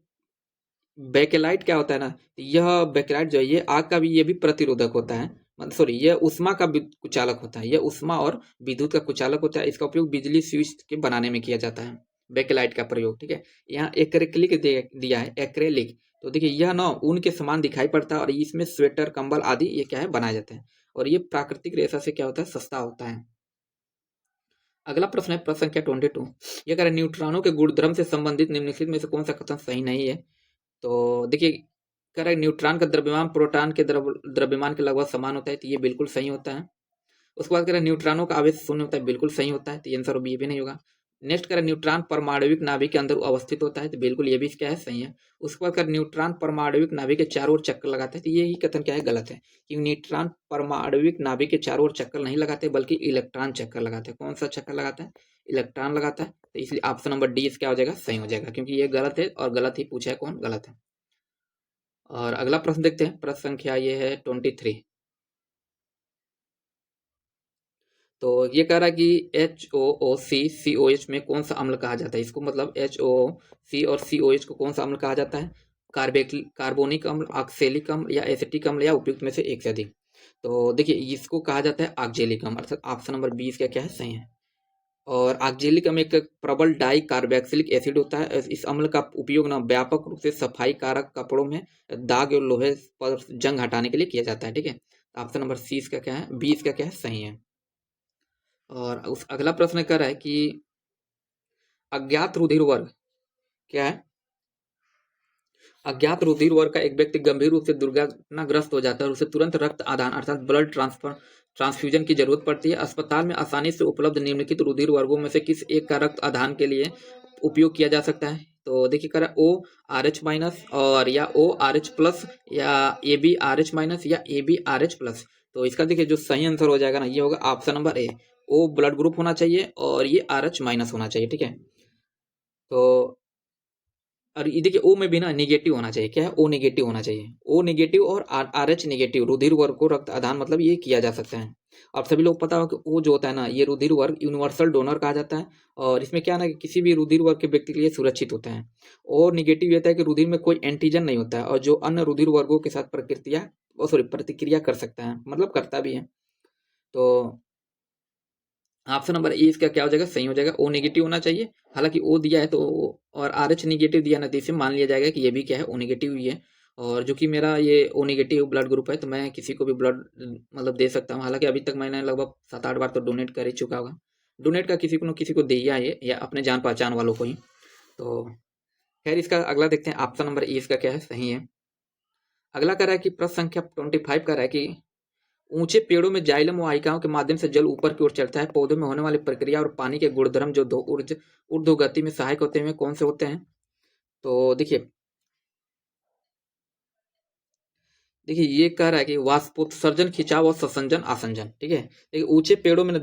बेकेलाइट क्या होता है ना, यह बेकेलाइट जो है ये आग का भी ये भी प्रतिरोधक होता है, मतलब सॉरी यह उष्मा का कुचालक होता है। यह उष्मा और विद्युत का कुचालक होता है। इसका उपयोग बिजली स्विच के बनाने में किया जाता है, बेकेलाइट का प्रयोग, ठीक है। यहाँ एक्रेलिक दिया है, एक्रेलिक। तो देखिए यह ना ऊन के समान दिखाई पड़ता है और इसमें स्वेटर कंबल आदि ये क्या है? बनाए जाते हैं। और ये प्राकृतिक रेशा से क्या होता है? सस्ता होता है। अगला प्रश्न है, प्रश्न संख्या 22। ये कह रहा है न्यूट्रॉनों के गुणधर्म से संबंधित निम्नलिखित में से कौन सा कथन सही नहीं है? तो देखिए कह रहा है न्यूट्रॉन का द्रव्यमान प्रोटॉन के द्रव्यमान के लगभग समान होता है, तो ये बिल्कुल सही होता है। उसके बाद कह रहा है न्यूट्रॉनों का आवेश शून्य होता है, बिल्कुल सही होता है, तो ये आंसर ये भी नहीं होगा। नेक्स्ट कह रहा है न्यूट्रॉन परमाणविक नाभिक के अंदर अवस्थित होता है, तो बिल्कुल ये भी क्या है? सही है। उसके बाद कह रहा है न्यूट्रॉन परमाणविक नाभिक के चारों ओर चक्कर लगाते हैं, तो यही कथन क्या है? गलत है। कि न्यूट्रॉन परमाणविक नाभिक के चारों ओर चक्कर नहीं लगाते बल्कि इलेक्ट्रॉन चक्कर लगाते हैं। कौन सा चक्कर लगाता है? इलेक्ट्रॉन लगाता है। तो इसलिए ऑप्शन नंबर डी क्या हो जाएगा? सही हो जाएगा, क्योंकि ये गलत है और गलत ही पूछा है, कौन गलत है। और अगला प्रश्न देखते हैं, प्रश्न संख्या ये है 23। तो ये कह रहा है कि HOOC में कौन सा अम्ल कहा जाता है? इसको मतलब HOOC और COH को कौन सा अम्ल कहा जाता है? कार्बोनिक अम्ल, ऑक्सेलिक अम्ल, या एसिटिक अम्ल, या उपयुक्त में से एक से अधिक। तो देखिए इसको कहा जाता है ऑक्जेलिक अम्ल, अर्थात ऑप्शन नंबर 20 क्या है? सही है। और ऑक्जेलिक अम्ल एक प्रबल डाई कार्बोक्सिलिक एसिड होता है। इस अम्ल का उपयोग ना व्यापक रूप से सफाई कारक कपड़ों में दाग और लोहे पर जंग हटाने के लिए किया जाता है, ठीक है। ऑप्शन नंबर सी का क्या है? 20 का क्या है? सही है। और उस अगला प्रश्न कर रहा है कि अज्ञात रुधिर वर्ग क्या है? अज्ञात रुधिर वर्ग का एक व्यक्ति गंभीर रूप से दुर्घटनाग्रस्त हो जाता है और उसे तुरंत रक्त आदान अर्थात ब्लड ट्रांसफ्यूजन की जरूरत पड़ती है। अस्पताल में आसानी से उपलब्ध निम्नलिखित रुधिर वर्गों में से किस एक का रक्त आदान के लिए उपयोग किया जा सकता है? तो देखिए करा ORH- और या ORH+, या ABRH- या ABRH+। तो इसका देखिए जो सही आंसर हो जाएगा ना, ये होगा option number A. O blood group होना चाहिए और ये RH- होना चाहिए, ठीक है। तो और ये देखिए ओ में भी ना निगेटिव होना चाहिए, क्या है? ओ निगेटिव होना चाहिए। ओ निगेटिव और RH निगेटिव रुधिर वर्ग को रक्त आदान मतलब ये किया जा सकता है। और सभी लोग पता हो कि ओ जो होता है ना, ये रुधिर वर्ग यूनिवर्सल डोनर कहा जाता है, और इसमें क्या है ना कि किसी भी रुधिर वर्ग के व्यक्ति के लिए सुरक्षित होता है। और निगेटिव ये होता है कि रुधिर में कोई एंटीजन नहीं होता है, और जो अन्य रुधिर वर्गों के साथ प्रतिक्रिया कर सकता है, मतलब करता भी है। तो ऑप्शन नंबर ए इसका क्या हो जाएगा, सही हो जाएगा। ओ नेगेटिव होना चाहिए, हालांकि ओ दिया है तो और आर एच निगेटिव दिया ना, तो इसे मान लिया जाएगा कि ये भी क्या है, ओ नेगेटिव ही है। और जो कि मेरा ये ओ नेगेटिव ब्लड ग्रुप है, तो मैं किसी को भी ब्लड मतलब दे सकता हूँ। हालांकि अभी तक मैंने लगभग 7-8 बार तो डोनेट कर ही चुका होगा। डोनेट का किसी को न किसी को दे ये, या अपने जान पहचान वालों को ही। तो खैर, इसका अगला देखते हैं, ऑप्शन नंबर ए इसका क्या है, सही है। अगला कह रहा है कि प्रश्न संख्या 25 का रहा है कि ऊंचे पेड़ों में जाइलम वाहिकाओं के माध्यम से जल ऊपर की ओर चढ़ता है। पौधों में होने वाली प्रक्रिया और पानी के गुणधर्म जो दो ऊर्ध्व गति में सहायक होते हैं, कौन से होते हैं? तो देखिए ये कह रहा है कि वाष्पोत्सर्जन, खिंचाव और ससंजन, आसंजन। ठीक है, देखिए ऊंचे पेड़ों में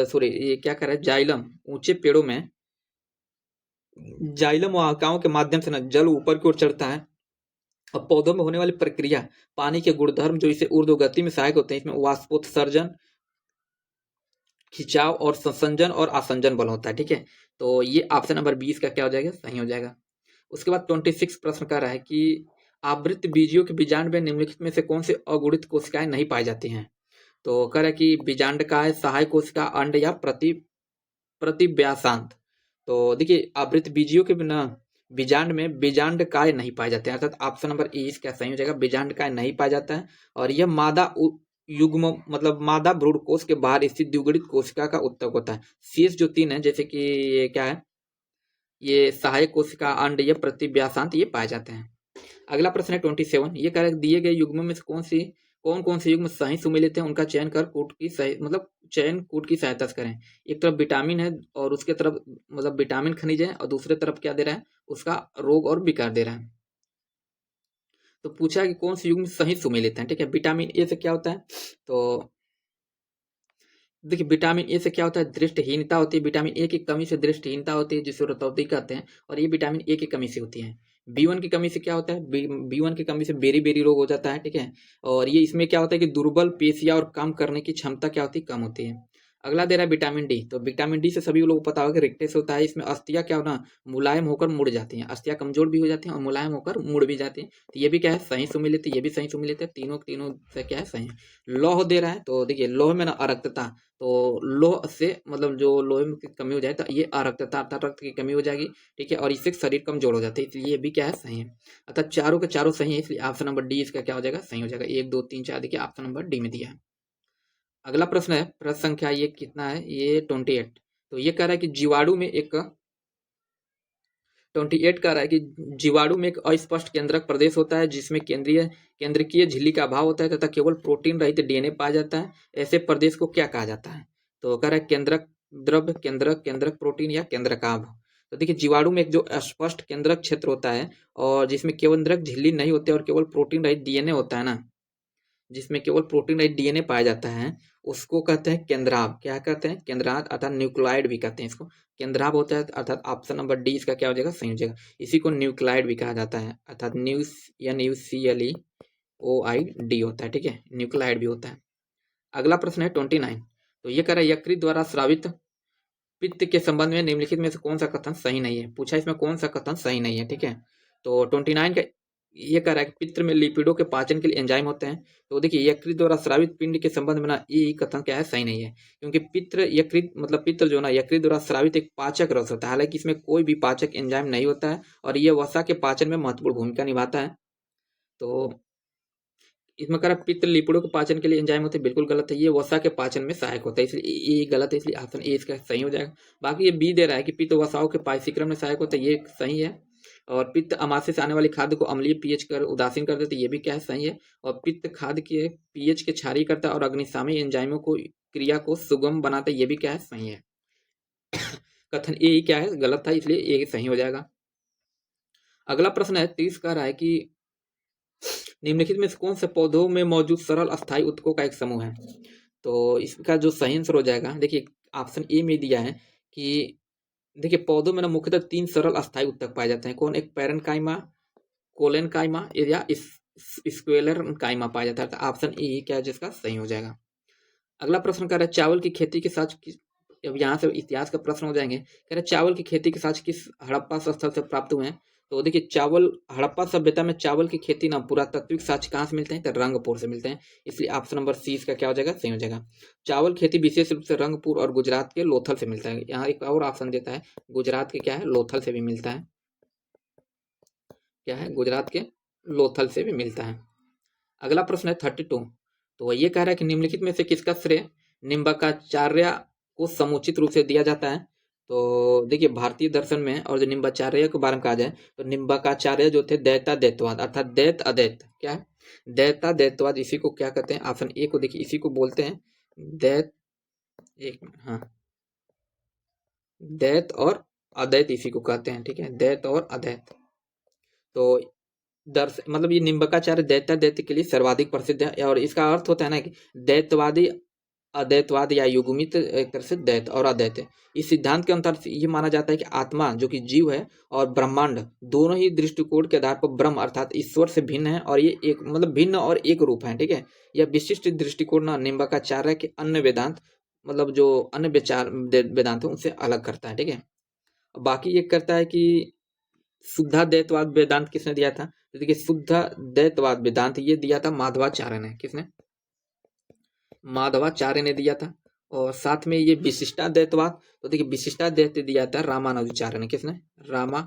सॉरी, ये क्या कह रहा है, जाइलम, ऊंचे पेड़ों में जाइलम वाहिकाओं के माध्यम से ना जल ऊपर की ओर चढ़ता है। और पौधों में होने वाली प्रक्रिया, पानी के गुणधर्म जो इसे ऊर्ध्व गति में सहायक होते हैं, इसमें वाष्पोत्सर्जन, खिंचाव और संसंजन और आसंजन बल होता है। ठीक है, तो ये ऑप्शन नंबर 20 का क्या हो जाएगा, सही हो जाएगा। उसके बाद 26 प्रश्न कर रहा है कि आवृत्त बीजियों के बीजांड में निम्नलिखित में से कौन से अगुणित कोशिकाएं नहीं पाई जाती हैं? तो कह रहा है कि बीजांडकाय, सहायक कोशिका, अंड या प्रतिव्यासांत। तो देखिए आवृत्त बीजियों के बिना बीजांड में बीजांडकाय नहीं पाए जाते हैं, अर्थात ऑप्शन नंबर ए इसका सही हो जाएगा, बीजांडकाय नहीं पाया जाता है। और यह युग्म मतलब मादा भ्रूण कोश के बाहर स्थित द्विगुणित कोशिका का उत्तक होता है। शेष जो 3 है, जैसे कि ये क्या है, ये सहायक कोशिका, अंड या प्रतिव्यासांत, ये पाए जाते हैं। अगला प्रश्न है 27, ये कह रहा है दिए गए युग्म में से कौन कौन से युग्म सही सुमेलित है, उनका चयन कर कूट की सही मतलब चयन कूट की सहायता से करें। एक तरफ विटामिन है और उसके तरफ मतलब विटामिन खनिज है, और दूसरे तरफ क्या दे रहा है, उसका रोग और विकार दे रहा है। तो पूछा है कि कौन से युग्म सही सुमेलित है। ठीक है, विटामिन ए से क्या होता है, तो देखिए विटामिन ए से क्या होता है, दृष्टिहीनता होती है। विटामिन ए की कमी से दृष्टिहीनता होती है, जिसे रतौंधी कहते हैं, और ये विटामिन ए की कमी से होती है। B1 की कमी से क्या होता है, B1 की कमी से बेरी बेरी रोग हो जाता है। ठीक है, और ये इसमें क्या होता है कि दुर्बल पेशियां और काम करने की क्षमता क्या होती है, कम होती है। अगला दे रहा है विटामिन डी, तो विटामिन डी से सभी लोगों को पता होगा कि रिक्टेस होता है। इसमें अस्थियां क्या होना, मुलायम होकर मुड़ जाती हैं, अस्थियां कमजोर भी हो जाती हैं और मुलायम होकर मुड़ भी जाती हैं। तो ये भी क्या है, सही सुमेलित है, ये भी सही सुमेलित है, तीनों से क्या है, सही है। लौह दे रहा है, तो देखिए लौह में ना अरक्तता, तो लौह से मतलब जो लोहे में की कमी हो जाए तो ये अरक्तता अर्थात रक्त की कमी हो जाएगी। ठीक है, और इससे शरीर कमजोर हो जाता है, इसलिए ये भी क्या है, सही है। अर्थात चारों के चारों सही है, इसलिए ऑप्शन नंबर डी इसका क्या हो जाएगा, सही हो जाएगा। 1 2 3 4 देखिए ऑप्शन नंबर डी में दिया है। अगला प्रश्न है, प्रश्न संख्या ये कितना है, ये 28। तो ये कह रहा है कि जीवाणु में एक 28 कह रहा है कि जीवाणु में एक अस्पष्ट केंद्रक प्रदेश होता है, जिसमें केंद्रकीय झिल्ली का अभाव होता है तथा केवल प्रोटीन रहित डीएनए पाया जाता है। ऐसे प्रदेश को क्या कहा जाता है? तो कह रहा है केंद्रक द्रव्य, केंद्रक प्रोटीन या केंद्रकाभ। तो देखिए जीवाणु में एक जो अस्पष्ट केंद्रक क्षेत्र होता है और जिसमें केंद्रक झिल्ली नहीं होती और केवल प्रोटीन रहित डीएनए होता है ना, जिसमें केवल प्रोटीन रहित डीएनए पाया जाता है, उसको कहते हैं केंद्राभ। क्या कहते हैं, केंद्राभ, अर्थात न्यूक्लियोइड भी कहते हैं इसको, केंद्राभ होता है। अर्थात ऑप्शन नंबर डी इसका क्या हो जाएगा, सही हो जाएगा। इसी को न्यूक्लियोइड भी कहा जाता है, अर्थात NuClEOID होता है। ठीक है, न्यूक्लियोइड भी होता है। अगला प्रश्न है 29। तो ये कह रहा है यकृत द्वारा स्रावित पित्त के संबंध में निम्नलिखित में से कौन सा कथन सही नहीं है। पूछा इसमें कौन सा कथन सही नहीं है। ठीक है, तो 29 का ये कह रहा है कि पित्त में लिपिडों के पाचन के लिए एंजाइम होते हैं। तो देखिए यकृत द्वारा स्रावित पिंड के संबंध में ना ये कथन क्या है, सही नहीं है, क्योंकि पित्त जो ना यकृत द्वारा स्रावित एक पाचक रस होता है। हालांकि इसमें कोई भी पाचक एंजाइम नहीं होता है और ये वसा के पाचन में महत्वपूर्ण भूमिका निभाता है। तो इसमें कह रहा है पित्त लिपिडों के पाचन के लिए एंजाइम होते हैं, बिल्कुल गलत है, ये वसा के पाचन में सहायक होता है, इसलिए ये गलत है, इसलिए ऑप्शन ए इसका सही हो जाएगा। बाकी ये बी दे रहा है कि पित्त वसाओं के पाचीकरण में सहायक होता है, ये सही है। और पित्त अमाशय से आने वाली खाद्य को अम्लीय पीएच कर उदासीन कर देते, ये भी क्या है, सही है। और पित्त खाद्य के पीएच के क्षारीय करता है और अग्निशामी एंजाइमों को क्रिया को सुगम बनाता है, ये भी क्या है, सही है। कथन ए ही क्या है, गलत था, इसलिए ए सही हो जाएगा। अगला प्रश्न है 30 कह रहा है कि निम्नलिखित में से कौन से पौधों में मौजूद सरल अस्थायी उत्तकों का एक समूह है। तो इसका जो सही आंसर हो जाएगा, देखिए ऑप्शन ए में दिया है कि देखिए पौधों में ना मुख्यतः 3 सरल अस्थायी उत्तक पाए जाते हैं। कौन, एक पैरेनकाइमा, कोलेनकाइमा या स्क्वेलर काइमा पाया जाता है। ऑप्शन ए क्या है जिसका सही हो जाएगा। अगला प्रश्न कह रहा है चावल की खेती के साथ किस, अब यहाँ से इतिहास का प्रश्न हो जाएंगे। कह रहे चावल की खेती के साथ किस हड़प्पा स्थल से प्राप्त हुए हैं। तो देखिए चावल, हड़प्पा सभ्यता में चावल की खेती ना पुरातात्विक साक्ष्य कहाँ से मिलते हैं, तो रंगपुर से मिलते हैं। इसलिए ऑप्शन नंबर सी इसका क्या हो जाएगा, सही हो जाएगा। चावल खेती विशेष रूप से रंगपुर और गुजरात के लोथल से मिलता है। यहाँ एक और ऑप्शन देता है, गुजरात के क्या है, लोथल से भी मिलता है। क्या है, गुजरात के लोथल से भी मिलता है। अगला प्रश्न है 32। तो ये कह रहा है कि निम्नलिखित में से किसका श्रेय निम्बाचार्य को समुचित रूप से दिया जाता है। तो देखिए भारतीय दर्शन में और जो निम्बाचार्य के बारे में कहा जाए तो निम्बाकाचार्य जो थे दैता दैतवाद अर्थात दैत अदैत, क्या है, दैता दैतवाद, इसी को क्या कहते हैं, ऑप्शन ए को देखिए, इसी को बोलते हैं दैत, एक मिनट, हाँ, दैत और अदैत इसी को कहते हैं, ठीक है, दैत और अदैत। तो दर्श मतलब ये निम्बकाचार्य दैत्य दैत्य के लिए सर्वाधिक प्रसिद्ध है, और इसका अर्थ होता है ना कि दैत्यवादी अदैतवाद या युग्मित, एक तरह से दैत्य और अदैत्य। इस सिद्धांत के अनुसार ये माना जाता है कि आत्मा जो कि जीव है और ब्रह्मांड दोनों ही दृष्टिकोण के आधार पर ब्रह्म अर्थात ईश्वर से भिन्न है, और ये एक मतलब भिन्न और एक रूप है, ठीक है। यह विशिष्ट दृष्टिकोण ना निम्बकाचार्य के अन्य वेदांत मतलब जो अन्य विचार वेदांत है उनसे अलग करता है, ठीक है। बाकी ये करता है कि शुद्धाद्वैतवाद वेदांत किसने दिया था, तो देखिए शुद्धाद्वैतवाद वेदांत ये दिया था माधवाचार्य ने। किसने, माधवाचार्य ने दिया था। और साथ में ये विशिष्टाद्वैतवाद, तो देखिए विशिष्टाद्वैत दिया था रामानुजाचार्य ने। किसने, रामानुजाचार्य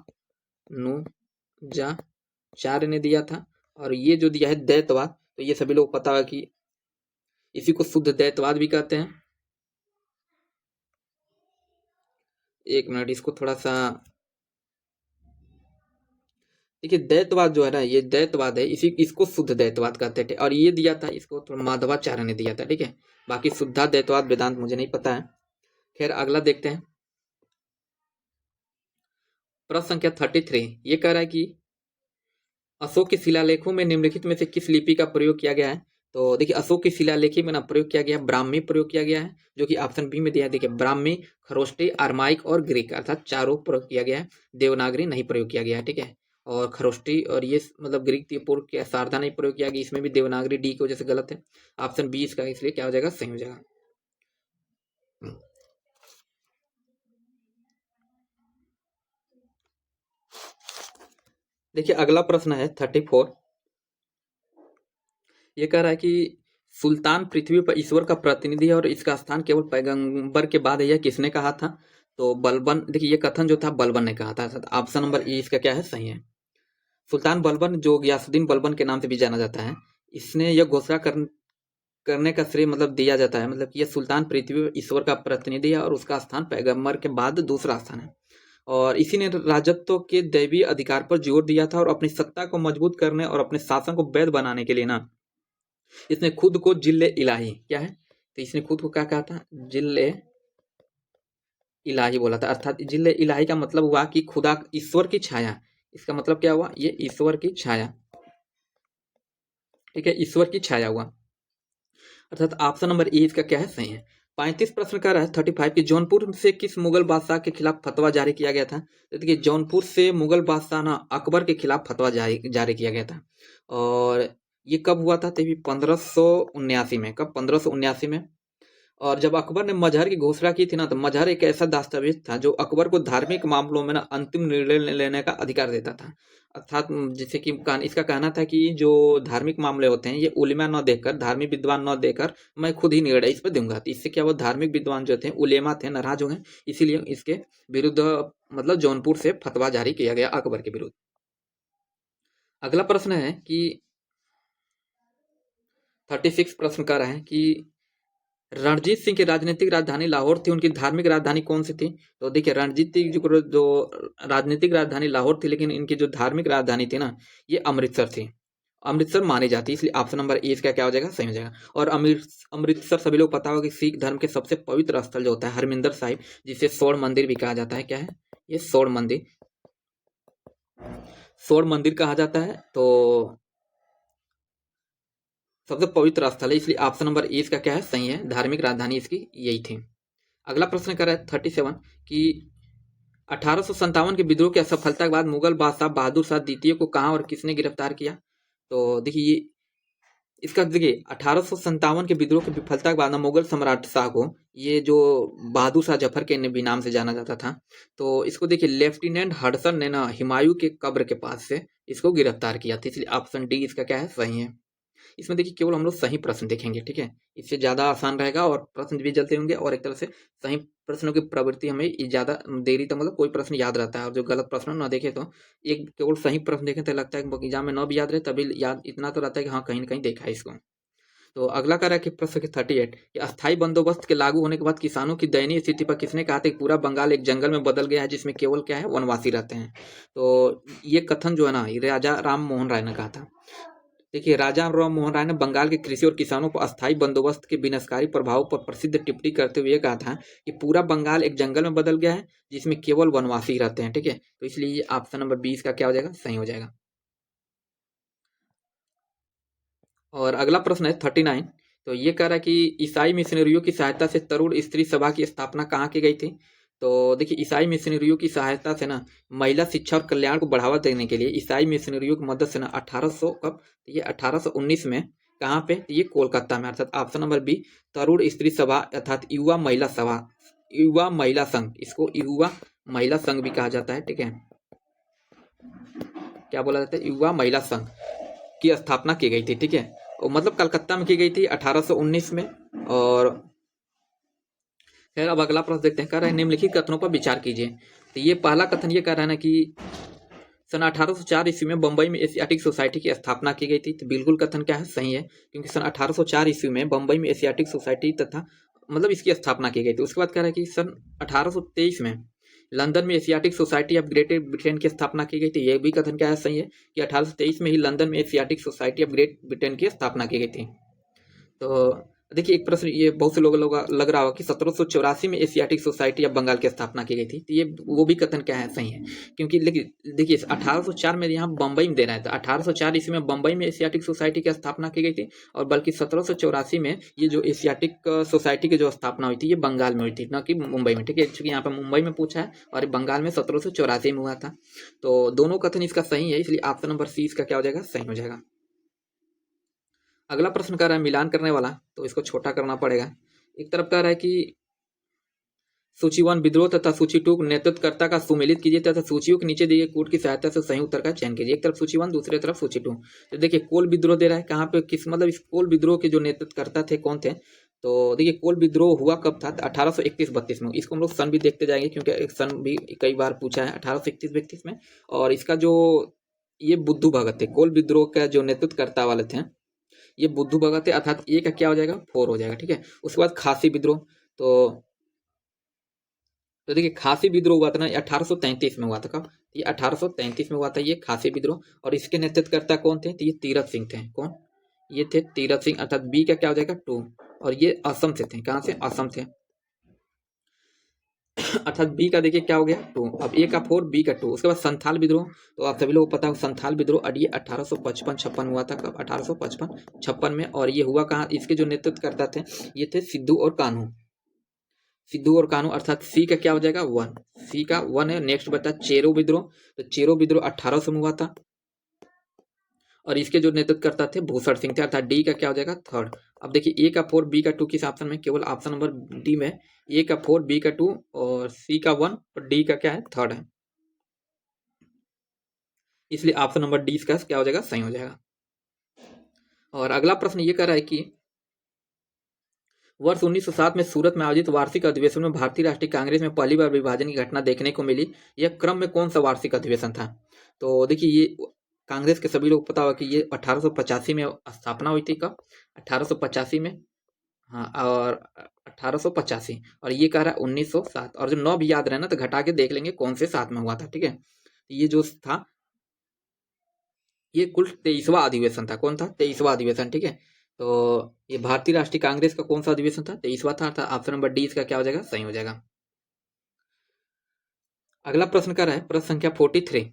ने दिया था। और ये जो दिया है द्वैतवाद, तो ये सभी लोग पता है कि इसी को शुद्ध द्वैतवाद भी कहते हैं। एक मिनट, इसको थोड़ा सा देखिए, दैतवाद जो है ना, ये दैतवाद है, इसी इसको शुद्ध दैतवाद कहते थे। और ये दिया था इसको थोड़ा माधवाचार्य ने दिया था, ठीक है। बाकी शुद्धा दैतवाद वेदांत मुझे नहीं पता है। खैर अगला देखते हैं, प्रश्न संख्या 33। ये कह रहा है कि अशोक के शिलालेखों में निम्नलिखित में से किस लिपि का प्रयोग किया गया है। तो देखिए अशोक की शिलालेखी में ना प्रयोग किया गया ब्राह्मी प्रयोग किया गया है, जो कि ऑप्शन बी में दिया है। देखिए ब्राह्मी, खरोष्टी, अरमाइक और ग्रीक अर्थात चारों प्रयोग किया गया है। देवनागरी नहीं प्रयोग किया गया है, ठीक है। और खरोष्टी और ये मतलब ग्रीक पूर्व किया, शारदा नहीं प्रयोग किया गया, इसमें भी देवनागरी डी की वजह से गलत है। ऑप्शन बी इसका इसलिए क्या हो जाएगा, सही हो जाएगा। देखिए अगला प्रश्न है 34। ये कह रहा है कि सुल्तान पृथ्वी पर ईश्वर का प्रतिनिधि है और इसका स्थान केवल पैगंबर के बाद है, यह किसने कहा था। तो बलबन, देखिए ये कथन जो था बलबन ने कहा था। ऑप्शन नंबर ई इसका क्या है, सही है। सुल्तान बलबन जो गयासुद्दीन बलबन के नाम से भी जाना जाता है, इसने यह घोषणा करने का श्रेय मतलब दिया जाता है, मतलब कि यह सुल्तान पृथ्वी पर ईश्वर का प्रतिनिधि है और उसका स्थान पैगंबर के बाद दूसरा स्थान है। और इसी ने राजत्व के दैवीय अधिकार पर जोर दिया था और अपनी सत्ता को मजबूत करने और अपने शासन को वैध बनाने के लिए ना इसने खुद को जिल्ले इलाही, क्या है, तो इसने खुद को क्या कहा था, जिल्ले इलाही बोला था। अर्थात जिल्ले इलाही का मतलब हुआ कि खुदा ईश्वर की छाया। इसका मतलब क्या हुआ, ये ईश्वर की छाया, ठीक है, ईश्वर की छाया हुआ। अर्थात ऑप्शन नंबर ए इसका क्या है, सही है। 35 प्रश्न का है 35 की जौनपुर से किस मुगल बादशाह के खिलाफ फतवा जारी किया गया था। तो देखिए जौनपुर से मुगल बादशाह ना अकबर के खिलाफ फतवा जारी किया गया था। और ये कब हुआ था, तो 1579 में। कब, 1579 में। और जब अकबर ने मजहर की घोषणा की थी ना, तो मजहर एक ऐसा दस्तावेज था जो अकबर को धार्मिक मामलों में ना अंतिम निर्णय लेने का अधिकार देता था। अर्थात जैसे कि इसका कहना था कि जो धार्मिक मामले होते हैं ये उलेमा न देकर, धार्मिक विद्वान न देकर मैं खुद ही निर्णय इस पर दूंगा। तो इससे क्या, वो धार्मिक विद्वान जो थे, उलेमा थे, नाराज हो गए, इसीलिए इसके विरुद्ध मतलब जौनपुर से फतवा जारी किया गया अकबर के विरुद्ध। अगला प्रश्न है कि 36 प्रश्न कर रहे हैं कि रणजीत सिंह की राजनीतिक राजधानी लाहौर थी, उनकी धार्मिक राजधानी कौन सी थी। तो देखिए रणजीत सिंह जो राजनीतिक राजधानी लाहौर थी, लेकिन इनकी जो धार्मिक राजधानी थी ना, ये अमृतसर थी, अमृतसर मानी जाती है। इसलिए ऑप्शन नंबर ए इसका क्या हो जाएगा, सही हो जाएगा। और अमृतसर सभी लोग पता होगा कि सिख धर्म के सबसे पवित्र स्थल जो होता है हरमिंदर साहिब, जिसे स्वर्ण मंदिर भी कहा जाता है। क्या है, ये स्वर्ण मंदिर, स्वर्ण मंदिर कहा जाता है। तो सबसे पवित्र स्थल है, इसलिए ऑप्शन नंबर ए इसका क्या है, सही है। धार्मिक राजधानी इसकी यही थी। अगला प्रश्न कर रहा है 37 कि 1857 के विद्रोह की असफलता के बाद मुगल बादशाह बहादुर शाह द्वितीय को कहां और किसने गिरफ्तार किया। तो देखिए इसका देखिए 1857 के विद्रोह की विफलता के बाद ना मुगल सम्राट शाह को, ये जो बहादुर शाह जफर के भी नाम से जाना जाता था, तो इसको देखिए लेफ्टिनेंट हडसन ने ना हुमायूं के कब्र के पास से इसको गिरफ्तार किया था। इसलिए ऑप्शन डी इसका क्या है, सही है। इसमें देखिए केवल हम लोग सही प्रश्न देखेंगे, ठीक है, इससे ज्यादा आसान रहेगा और प्रश्न भी जल्दी होंगे और एक तरह से सही प्रश्नों की प्रवृत्ति हमें ज्यादा देरी तक मतलब कोई प्रश्न याद रहता है, और जो गलत प्रश्न ना देखे तो एक केवल सही प्रश्न देखें तो लगता है कि एग्जाम में न भी याद रहे तभी याद इतना तो रहता है कि हाँ कहीं ना कहीं देखा है इसको। तो अगला कह रहा है कि प्रश्न के 38 कि अस्थायी बंदोबस्त के लागू होने के बाद किसानों की दयनीय स्थिति पर किसने कहा था कि पूरा बंगाल एक जंगल में बदल गया है जिसमें केवल क्या है, वनवासी रहते हैं। तो ये कथन जो है ना, ये राजा राम मोहन राय ने कहा था। देखिए राजा राम मोहन राय ने बंगाल के कृषि और किसानों पर अस्थायी बंदोबस्त के विनाशकारी प्रभाव पर प्रसिद्ध टिप्पणी करते हुए कहा था कि पूरा बंगाल एक जंगल में बदल गया है जिसमें केवल वनवासी रहते हैं, ठीक है। तो इसलिए ये ऑप्शन नंबर 20 का क्या हो जाएगा, सही हो जाएगा। और अगला प्रश्न है 39। तो ये कह रहा है कि ईसाई मिशनरियों की सहायता से तरुण स्त्री सभा की स्थापना कहाँ की गई थी। तो देखिए ईसाई मिशनरियों की सहायता से ना महिला शिक्षा और कल्याण को बढ़ावा देने के लिए ईसाई मिशनरियों की मदद से ना 1800 कब, तो ये 1819 में कहाँ पे, तो ये कोलकाता में, अर्थात ऑप्शन नंबर बी तरुण स्त्री सभा अर्थात युवा महिला सभा, युवा महिला संघ, इसको युवा महिला संघ भी कहा जाता है, ठीक है, क्या बोला जाता है, युवा महिला संघ की स्थापना की गई थी, ठीक है। और मतलब कलकत्ता में की गई थी 1819 में। और खैर अब अगला प्रश्न देखते हैं, कह रहा है निम्नलिखित कथनों पर विचार कीजिए। तो ये पहला कथन ये कह रहा है ना कि सन 1804 ईस्वी में बंबई में एशियाटिक सोसाइटी की स्थापना की गई थी। तो बिल्कुल कथन क्या है, सही है, क्योंकि सन 1804 ईस्वी में बंबई में एशियाटिक सोसाइटी तथा मतलब इसकी स्थापना की गई थी। उसके बाद कह रहा है कि सन 1823 में लंदन में Asiatic society of great Britain की स्थापना की गई थी। यह भी कथन क्या है, सही है, कि 1823 में ही लंदन में Asiatic society of great Britain की स्थापना की गई थी। तो देखिए एक प्रश्न ये बहुत से लोगों लग रहा होगा कि 1784 में एशियाटिक सोसाइटी ऑफ बंगाल की स्थापना की गई थी। तो ये वो भी कथन क्या है, सही है, क्योंकि देखिए 1804 में यहाँ बंबई में देना है, तो 1804 ईस्वी में बंबई में एशियाटिक सोसाइटी की स्थापना की गई थी, और बल्कि 1784 में ये जो एशियाटिक सोसाइटी की जो स्थापना हुई थी ये बंगाल में हुई थी, न कि मुंबई में, ठीक है, क्योंकि यहाँ पर मुंबई में पूछा है और बंगाल में 1784 में हुआ था। तो दोनों कथन इसका सही है, इसलिए ऑप्शन नंबर सी इसका क्या हो जाएगा, सही हो जाएगा। अगला प्रश्न कह रहा है मिलान करने वाला, तो इसको छोटा करना पड़ेगा। एक तरफ कह रहा है कि सूची 1 विद्रोह तथा सूची 2 नेतृत्वकर्ता का सुमेलित कीजिए तथा सूचियों के नीचे दिए कोड की सहायता से सही उत्तर का चयन कीजिए। एक तरफ सूची 1, दूसरी तरफ सूची 2। तो देखिए कोल विद्रोह दे रहा है, कहाँ पे किस मतलब इस कोल विद्रोह के जो नेतृत्वकर्ता थे कौन थे। तो देखिए कोल विद्रोह हुआ कब था, 1831-32 में। इसको हम लोग सन भी देखते जाएंगे क्योंकि एक सन भी कई बार पूछा है, 1831-32 में। और इसका जो ये बुद्धू भगत थे, कोल विद्रोह का जो नेतृत्वकर्ता वाले थे ये बुद्धू भगत है, अर्थात ए का क्या हो जाएगा, 4 हो जाएगा, ठीक है। उसके बाद खासी विद्रोह, तो देखिए खासी विद्रोह हुआ था ना 1833 में हुआ था। कब, ये 1833 में हुआ था ये खासी विद्रोह। और इसके नेतृत्वकर्ता कौन थे, तो ये तीरथ सिंह थे। कौन, ये थे तीरथ सिंह, अर्थात बी का क्या हो जाएगा, 2। और ये असम से थे, कहाँ से, असम से, अर्थात बी का देखिए क्या हो गया, 2। अब ए का 4, बी का 2। उसके बाद संथाल विद्रोह, तो आप सभी लोग को पता है संथाल विद्रोह ये 1855-56 हुआ था। कब, 1855-56 में। और ये हुआ कहाँ, इसके जो नेतृत्व करता थे ये थे सिद्धू और कान्हू, सिद्धू और कान्हू, अर्थात सी का क्या हो जाएगा, 1, सी का 1 है। नेक्स्ट बता चेरो विद्रोह, तो चेरो विद्रोह 1800 में हुआ था, और इसके जो नेतृत्व करता थे भूषण सिंह थे, अर्थात डी का क्या हो जाएगा, 3rd। अब देखिए ए का 4, बी का 2 किस ऑप्शन में, केवल ऑप्शन नंबर डी में। ए का 4, बी का 2 और सी का 1 और डी का क्या है, 3rd है, इसलिए ऑप्शन नंबर डी इसका क्या हो जाएगा, सही हो जाएगा। और अगला प्रश्न ये कह रहा है कि वर्ष 1907 में सूरत में आयोजित वार्षिक अधिवेशन में भारतीय राष्ट्रीय कांग्रेस में पहली बार विभाजन की घटना देखने को मिली। यह क्रम में कौन सा वार्षिक अधिवेशन था। तो देखिए ये कांग्रेस के सभी लोग पता होगा कि ये 1885 में स्थापना हुई थी। कब, 1885 में, हाँ, और 1885, और ये कह रहा है 1907। और जो 9 भी याद रहे ना तो घटा के देख लेंगे कौन से साथ में हुआ था, ठीक है। ये जो था ये कुल 23वां अधिवेशन था। कौन था, 23वां अधिवेशन, ठीक है। तो ये भारतीय राष्ट्रीय कांग्रेस का कौन सा अधिवेशन था, 23वां था, अर्थात ऑप्शन नंबर डी इसका क्या हो जाएगा, सही हो जाएगा। अगला प्रश्न कर रहा है प्रश्न संख्या 43।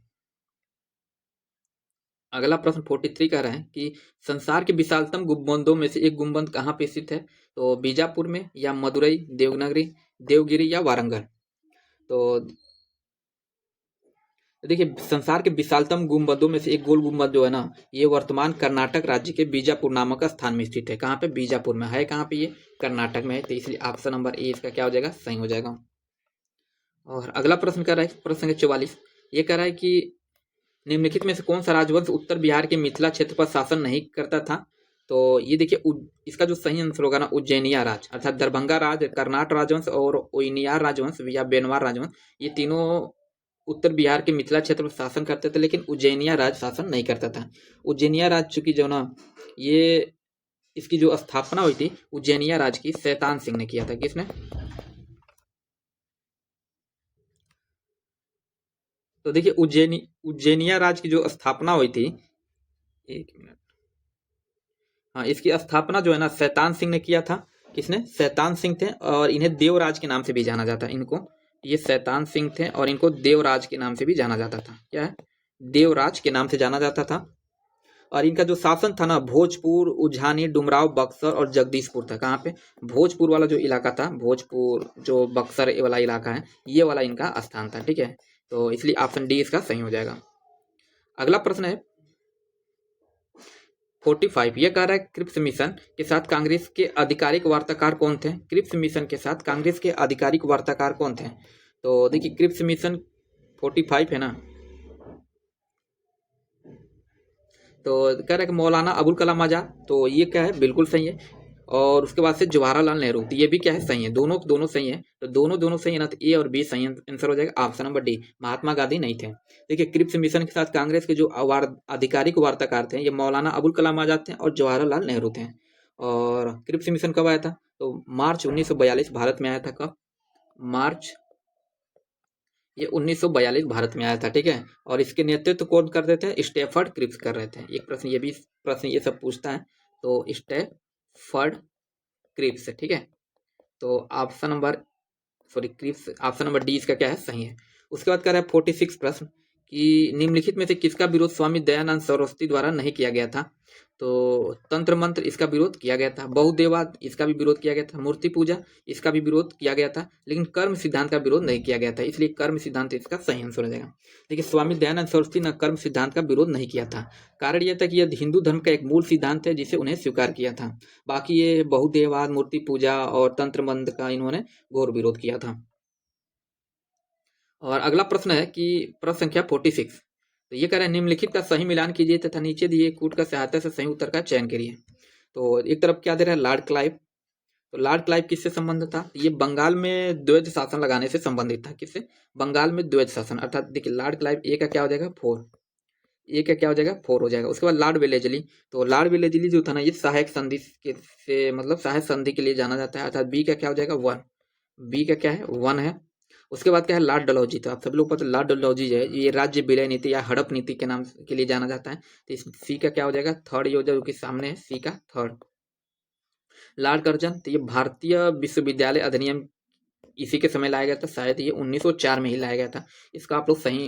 अगला प्रश्न 43 कह रहा है कि संसार के विशालतम गुंबदों में से एक गुंबद कहाँ पे स्थित है। तो बीजापुर में, या मदुरई, देवनागरी, देवगिरी या वारंगल। तो तो देखिए संसार के विशालतम गुंबदों में से एक गोल गुंबद जो है ना, ये वर्तमान कर्नाटक राज्य के बीजापुर नामक स्थान में स्थित है। कहाँ पे? बीजापुर में है। कहाँ पे? ये कर्नाटक में है। तो इसलिए ऑप्शन नंबर ए इसका क्या हो जाएगा? सही हो जाएगा। और अगला प्रश्न कर रहा है, प्रश्न संख्या 44, ये कह रहा है कि निम्नलिखित में से कौन सा राजवंश उत्तर बिहार के मिथिला क्षेत्र पर शासन नहीं करता था? तो ये देखिए इसका जो सही आंसर होगा ना, उज्जैनिया राज, अर्थात दरभंगा राज, कर्नाट राजवंश और ओइनियार राजवंश या बेनवार राजवंश, ये तीनों उत्तर बिहार के मिथिला क्षेत्र पर शासन करते थे, लेकिन उज्जैनिया राज शासन नहीं करता था। उज्जैनिया राज चूंकि जो ना, ये इसकी जो स्थापना हुई थी उज्जैनिया राज की, शैतान सिंह ने किया था। किसने? तो देखिए उज्जैनिया राज की जो स्थापना हुई थी, एक मिनट, हाँ, इसकी स्थापना जो है ना शैतान सिंह ने किया था। किसने? शैतान सिंह थे, और इन्हें देवराज के नाम से भी जाना जाता है। इनको, ये शैतान सिंह थे और इनको देवराज के नाम से भी जाना जाता था। क्या है? देवराज के नाम से जाना जाता था। और इनका जो शासन था ना, भोजपुर, उज्जैनी, डुमराव, बक्सर और जगदीशपुर था। कहाँ पे? भोजपुर वाला जो इलाका था, भोजपुर जो बक्सर वाला इलाका है, ये वाला इनका स्थान था। ठीक है, तो इसलिए ऑप्शन डी इसका सही हो जाएगा। अगला प्रश्न है 45, ये कह रहा है क्रिप्स मिशन के साथ कांग्रेस के आधिकारिक वार्ताकार कौन थे? क्रिप्स मिशन के साथ कांग्रेस के आधिकारिक वार्ताकार कौन थे? तो देखिए क्रिप्स मिशन 45 है ना, तो कह रहा है कि मौलाना अबुल कलाम आजाद, तो ये क्या है? बिल्कुल सही है। और उसके बाद से जवाहरलाल नेहरू, तो ये भी क्या है? सही है। दोनों दोनों सही है। तो दोनों दोनों सही है ना, तो ए और बी सही आंसर हो जाएगा। Option number D, Mahatma Gandhi नहीं थे। देखिए क्रिप्स मिशन के साथ कांग्रेस के जो आधिकारिक वार्ताकार थे, ये मौलाना अबुल कलाम आजाद थे और जवाहरलाल नेहरू थे। और क्रिप्स मिशन कब आया था? तो मार्च 1942 भारत में आया था। कब? मार्च, ये 1942 भारत में आया था। ठीक है, और इसके नेतृत्व कौन कर रहे थे? स्टेफर्ड क्रिप्स कर रहे थे। एक प्रश्न ये भी, प्रश्न ये सब पूछता है, तो स्टेफर्ड क्रिप्स। ठीक है, तो option number, sorry Cripps, option number D इसका क्या है? सही है। उसके बाद कह रहा है 46 प्रश्न कि निम्नलिखित में से किसका विरोध स्वामी दयानंद सरस्वती द्वारा नहीं किया गया था? तो तंत्र मंत्र, इसका विरोध किया गया था। बहुदेववाद, इसका भी विरोध किया गया था। मूर्ति पूजा, इसका भी विरोध किया गया था। लेकिन कर्म सिद्धांत का विरोध नहीं किया गया था, इसलिए कर्म सिद्धांत इसका सही आंसर हो जाएगा। देखिए स्वामी दयानंद सरस्वती ने कर्म सिद्धांत का विरोध नहीं किया था। कारण यह था कि यह हिंदू धर्म का एक मूल सिद्धांत है, जिसे उन्हें स्वीकार किया था। बाकी ये बहुदेववाद, मूर्ति पूजा और तंत्र मंत्र का इन्होंने घोर विरोध किया था। और अगला प्रश्न है कि प्रश्न संख्या 46, तो ये कह रहा है निम्नलिखित का सही मिलान कीजिए तथा नीचे दिए कूट का सहायता से सही उत्तर का चयन करिए। तो एक तरफ क्या दे रहा है? Lord Clive. तो लॉर्ड क्लाइव किससे संबंधित था? ये बंगाल में द्वैध शासन लगाने से संबंधित था। किससे? बंगाल में द्वैध शासन, अर्थात देखिए लॉर्ड क्लाइव, ए का क्या हो जाएगा? 4, ए का क्या हो जाएगा? 4 हो जाएगा। उसके बाद लॉर्ड वेलेजली, तो लॉर्ड वेलेजली जो था ना, ये सहायक संधि से मतलब सहायक संधि के लिए जाना जाता है, अर्थात बी का क्या हो जाएगा? 1, बी का क्या है? 1 है। उसके बाद क्या है? लॉर्ड डलहौजी, तो आप सभी लोग पता, लॉर्ड डलहौजी जो है ये राज्य विलय नीति या हड़प नीति के नाम के लिए जाना जाता है। तो इस सी का क्या हो जाएगा? 3rd, ये हो जाएगा, जो कि सामने है, सी का 3rd। लॉर्ड कर्जन, तो ये भारतीय विश्वविद्यालय अधिनियम इसी के समय लाया गया था, शायद ये 1904 में ही लाया गया था। इसका आप लोग सही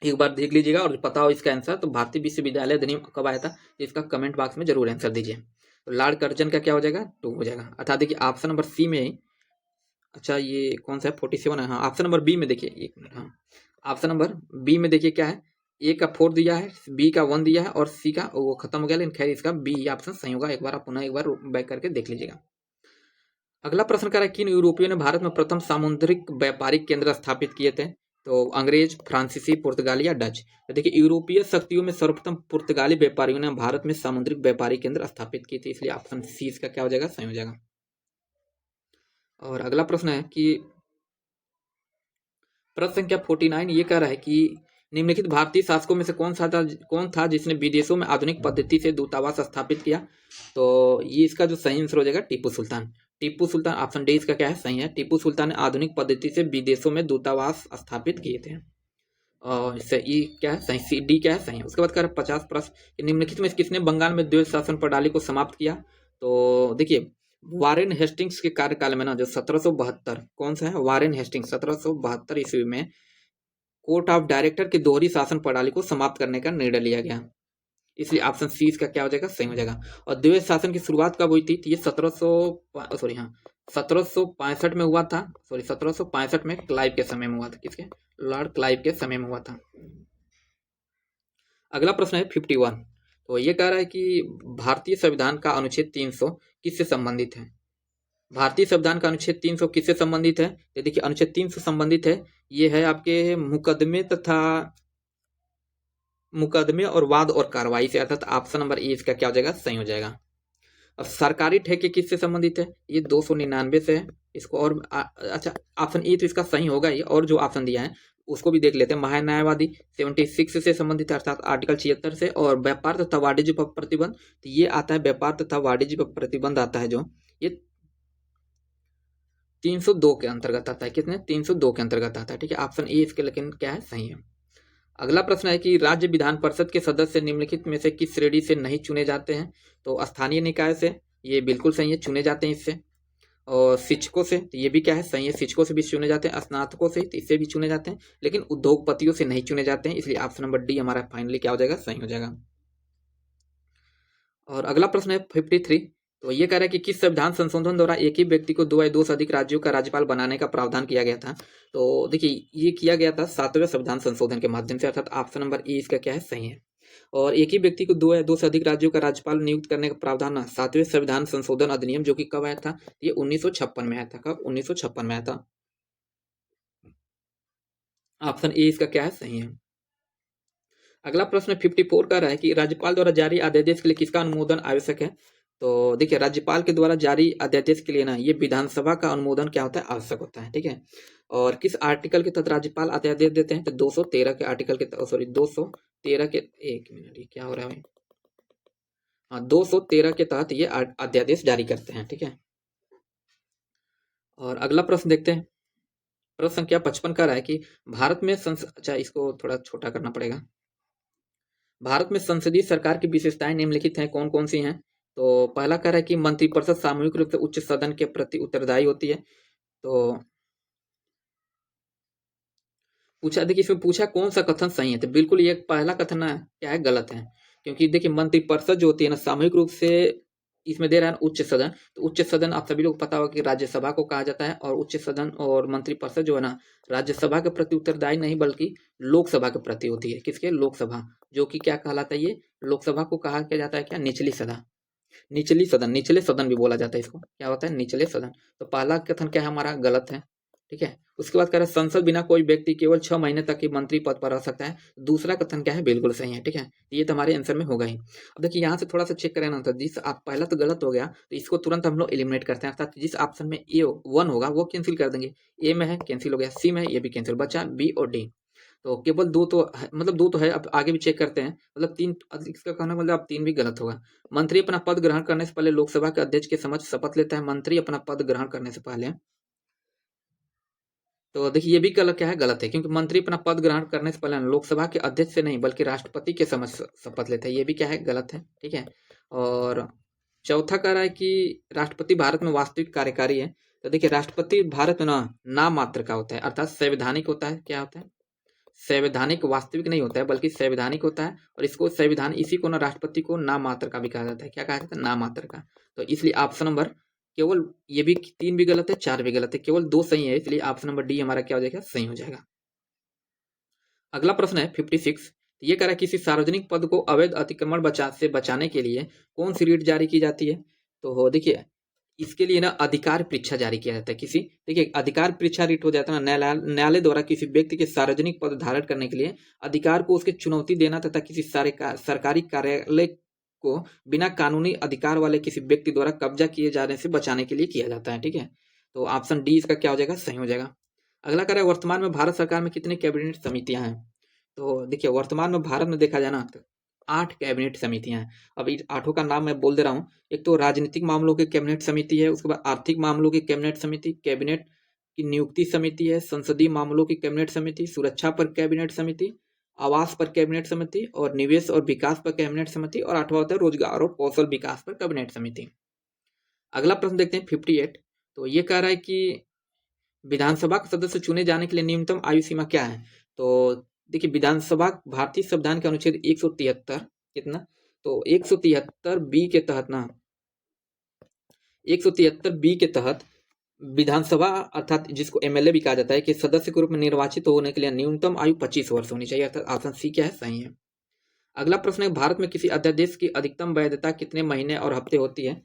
एक बार देख लीजिएगा, और पता हो इसका आंसर तो भारतीय विश्वविद्यालय अधिनियम कब आया था, इसका कमेंट बॉक्स में जरूर आंसर दीजिए। तो लॉर्ड कर्जन का क्या हो जाएगा? 2 हो जाएगा। अर्थात देखिए ऑप्शन नंबर सी में, अच्छा ये कौन सा है? 47 है। हाँ, ऑप्शन नंबर बी में देखिए, एक मिनट, हाँ, ऑप्शन नंबर बी में देखिए क्या है? ए का 4 दिया है, बी का 1 दिया है, और सी का वो खत्म हो गया, लेकिन खैर इसका बी ऑप्शन सही होगा। एक बार आप पुनः एक बार बैक करके देख लीजिएगा। अगला प्रश्न कर रहा है किन यूरोपियों ने भारत में प्रथम सामुद्रिक व्यापारिक केंद्र स्थापित किए थे? तो अंग्रेज, फ्रांसीसी, पुर्तगाली या डच? तो देखिए यूरोपीय शक्तियों में सर्वप्रथम पुर्तगाली व्यापारियों ने भारत में सामुद्रिक व्यापारिक केंद्र स्थापित किए थे, इसलिए ऑप्शन सी इसका क्या हो जाएगा? सही हो जाएगा। और अगला प्रश्न है कि प्रश्न संख्या 49, ये कह रहा है कि निम्नलिखित भारतीय शासकों में से कौन था जिसने विदेशों में आधुनिक पद्धति से दूतावास स्थापित किया? तो ये इसका जो सही आंसर हो जाएगा टीपू सुल्तान। टीपू सुल्तान, ऑप्शन डी इसका क्या है? सही है। टीपू सुल्तान ने आधुनिक पद्धति से विदेशों में दूतावास स्थापित किए थे। और ई क्या है? सही। सी डी क्या है? सही है। उसके बाद कर 50 प्रश्न, निम्नलिखित में किसने बंगाल में द्वैध शासन प्रणाली को समाप्त किया? तो देखिए वारेन हेस्टिंग्स के कार्यकाल में ना, जो 1772, कौन सा है? वारेन हेस्टिंग्स, 1772 ईस्वी में कोर्ट ऑफ डायरेक्टर की दोहरी शासन प्रणाली को समाप्त करने का निर्णय लिया गया, इसलिए ऑप्शन सी इसका क्या हो जाएगा? सही हो जाएगा। और द्वैध शासन की शुरुआत कब हुई थी? तो ये 1700, सॉरी हाँ, 1765 में हुआ था, सॉरी 1765 में क्लाइव के समय में हुआ था। किसके? लॉर्ड क्लाइव के समय में हुआ था। अगला प्रश्न है 51। तो ये कह रहा है कि भारतीय संविधान का अनुच्छेद 300 किससे संबंधित है? भारतीय संविधान का अनुच्छेद 300 किससे संबंधित है? तो देखिए अनुच्छेद 300 संबंधित है, ये है आपके मुकदमे और वाद और कार्रवाई से, अर्थात ऑप्शन नंबर ए इसका क्या हो जाएगा? सही हो जाएगा। अब सरकारी ठेके किससे संबंधित है? ये 299 से है। इसको और अच्छा ऑप्शन ए तो इसका सही होगा ही, और जो ऑप्शन दिया है उसको भी देख लेते हैं। महान्यायवादी 76 से संबंधित है, अर्थात आर्टिकल 76 से। और व्यापार तथा वाणिज्य पर प्रतिबंध, तो ये आता है व्यापार तथा वाणिज्य पर प्रतिबंध आता है, जो ये 302 के अंतर्गत आता है। कितने? 302 के अंतर्गत आता है। ठीक है, ऑप्शन ए इसके लेकिन क्या है? सही है। अगला प्रश्न है कि राज्य विधान परिषद के सदस्य निम्नलिखित में से किस श्रेणी से नहीं चुने जाते हैं? तो स्थानीय निकाय से, ये बिल्कुल सही है, चुने जाते हैं इससे। और शिक्षकों से, तो ये भी क्या है? सही है, शिक्षकों से भी चुने जाते हैं। स्नातकों से, तो इससे भी चुने जाते हैं। लेकिन उद्योगपतियों से नहीं चुने जाते हैं, इसलिए ऑप्शन नंबर डी हमारा फाइनली क्या हो जाएगा? सही हो जाएगा। और अगला प्रश्न है 53। तो ये कह रहा है कि किस संविधान संशोधन द्वारा एक ही व्यक्ति को दो या दो से अधिक राज्यों का राज्यपाल बनाने का प्रावधान किया गया था? तो देखिए ये किया गया था 7वें संविधान संशोधन के माध्यम से, अर्थात ऑप्शन नंबर ए इसका क्या है? सही है। और एक ही व्यक्ति को दो या दो से अधिक राज्यों का राज्यपाल नियुक्त करने का प्रावधान 7वें संविधान संशोधन अधिनियम, जो कि कब आया था? ये 1956 में आया था। कब? 1956 में आया था। ऑप्शन ए इसका क्या है? सही है। अगला प्रश्न 54 का रहा है कि राज्यपाल द्वारा जारी अध्यादेश के लिए किसका अनुमोदन आवश्यक है? तो देखिए राज्यपाल के द्वारा जारी अध्यादेश के लिए ना ये विधानसभा का अनुमोदन क्या होता है? आवश्यक होता है। ठीक है, और किस आर्टिकल के तहत राज्यपाल अध्यादेश देते हैं? तो 213 के आर्टिकल के, सॉरी 213 के, एक मिनट ये क्या हो रहा है भाई? हाँ, 213 के तहत ये अध्यादेश जारी करते हैं। ठीक है, और अगला प्रश्न देखते हैं। प्रश्न संख्या 55 का रहा है कि भारत में अच्छा इसको थोड़ा छोटा करना पड़ेगा। भारत में संसदीय सरकार की विशेषताएं निम्नलिखित हैं, कौन कौन सी हैं? तो पहला कह रहा है कि मंत्रिपरिषद सामूहिक रूप से उच्च सदन के प्रति उत्तरदायी होती है। तो पूछा, देखिए इसमें पूछा कौन सा कथन सही है? तो बिल्कुल ये पहला कथन ना क्या है? गलत है। क्योंकि देखिए मंत्रिपरिषद जो होती है ना सामूहिक रूप से, इसमें दे रहा है उच्च सदन, तो उच्च सदन आप सभी लोग पता होगा कि राज्यसभा को कहा जाता है। और उच्च सदन और मंत्रिपरिषद जो है ना राज्यसभा के प्रति उत्तरदायी नहीं बल्कि लोकसभा के प्रति होती है। किसके? लोकसभा, जो कि क्या कहलाता है? ये लोकसभा को कहा क्या जाता है? क्या? निचली सदन, निचली सदन, निचले सदन भी बोला जाता है इसको। क्या होता है? निचले सदन। तो पहला कथन क्या है हमारा? गलत है। ठीक है, उसके बाद कह रहा है संसद बिना कोई व्यक्ति केवल 6 महीने तक ही मंत्री पद पर रह सकता है। दूसरा कथन क्या है? बिल्कुल सही है। ठीक है, ये तो हमारे आंसर में होगा ही। अब देखिए यहाँ से थोड़ा सा चेक करें ना, तो जिस आप पहला तो गलत हो गया, तो इसको तुरंत हम लोग एलिमिनेट करते हैं, अर्थात जिस ऑप्शन में ए 1 होगा वो कैंसिल कर देंगे। ए में है कैंसिल हो गया, सी में है ये भी कैंसिल, बचा बी और डी। तो केवल दो तो मतलब दो तो है, अब आगे भी चेक करते हैं। मतलब तीन, इसका कहना मतलब अब तीन भी गलत होगा। मंत्री अपना पद ग्रहण करने से पहले लोकसभा के अध्यक्ष के समक्ष शपथ लेता है। मंत्री अपना पद ग्रहण करने से पहले, तो देखिए ये भी गलत क्या है? गलत है, क्योंकि मंत्री अपना पद ग्रहण करने से पहले लोकसभा के अध्यक्ष से नहीं बल्कि राष्ट्रपति के समक्ष शपथ लेते हैं। ये भी क्या है? गलत है। ठीक है, और चौथा कह रहा है कि राष्ट्रपति भारत में वास्तविक कार्यकारी है। तो देखिए राष्ट्रपति भारत में ना नाम मात्र का होता है, अर्थात संवैधानिक होता है। क्या होता है? संवैधानिक, वास्तविक नहीं होता है बल्कि संवैधानिक होता है। और इसको संविधान, इसी को ना राष्ट्रपति को नाम मात्र का भी कहा जाता है। क्या कहा जाता है? नाम मात्र का। तो इसलिए ऑप्शन नंबर केवल ये भी 3 भी गलत है, 4 भी गलत है, केवल 2 सही है, इसलिए ऑप्शन नंबर डी हमारा क्या हो जाएगा? सही हो जाएगा। अगला प्रश्न है 56। ये कह रहा है किसी सार्वजनिक पद को अवैध अतिक्रमण से बचाने के लिए कौन सी रीट जारी की जाती है? तो देखिए इसके लिए ना अधिकार परीक्षा जारी किया जाता है। किसी, देखिए अधिकार परीक्षा रीट हो जाता है ना न्यायालय द्वारा किसी व्यक्ति के सार्वजनिक पद धारण करने के लिए अधिकार को उसके चुनौती देना तथा किसी सरकारी कार्यालय को बिना कानूनी अधिकार वाले किसी व्यक्ति द्वारा कब्जा किए जाने से बचाने के लिए किया जाता है। ठीक है, तो ऑप्शन डी इसका क्या हो जाएगा? सही हो जाएगा। अगला कह रहा है वर्तमान में भारत सरकार में कितनी कैबिनेट समितियां हैं? तो देखिए वर्तमान में भारत में देखा जाए ना तो 8 कैबिनेट समितियां हैं। अब इन आठों का नाम मैं बोल दे रहा हूँ। एक तो राजनीतिक मामलों की कैबिनेट समिति है, उसके बाद आर्थिक मामलों की कैबिनेट समिति, कैबिनेट की नियुक्ति समिति है, संसदीय मामलों की कैबिनेट समिति, सुरक्षा पर कैबिनेट समिति, आवास पर कैबिनेट समिति, और निवेश और विकास पर कैबिनेट समिति, और आठवां होता है रोजगार और कौशल विकास पर कैबिनेट समिति। अगला प्रश्न देखते हैं 58। तो ये कह रहा है कि विधानसभा के सदस्य चुने जाने के लिए न्यूनतम आयु सीमा क्या है? तो देखिए विधानसभा भारतीय संविधान के अनुच्छेद 173 कितना? तो 173 बी के तहत ना 173 बी के तहत विधानसभा अर्थात जिसको एमएलए भी कहा जाता है, के सदस्य के रूप में निर्वाचित होने के लिए न्यूनतम आयु 25 वर्ष होनी चाहिए, अर्थात ऑप्शन सी क्या है, सही है। अगला प्रश्न है, भारत में किसी अध्यादेश की अधिकतम वैधता कितने महीने और हफ्ते होती है?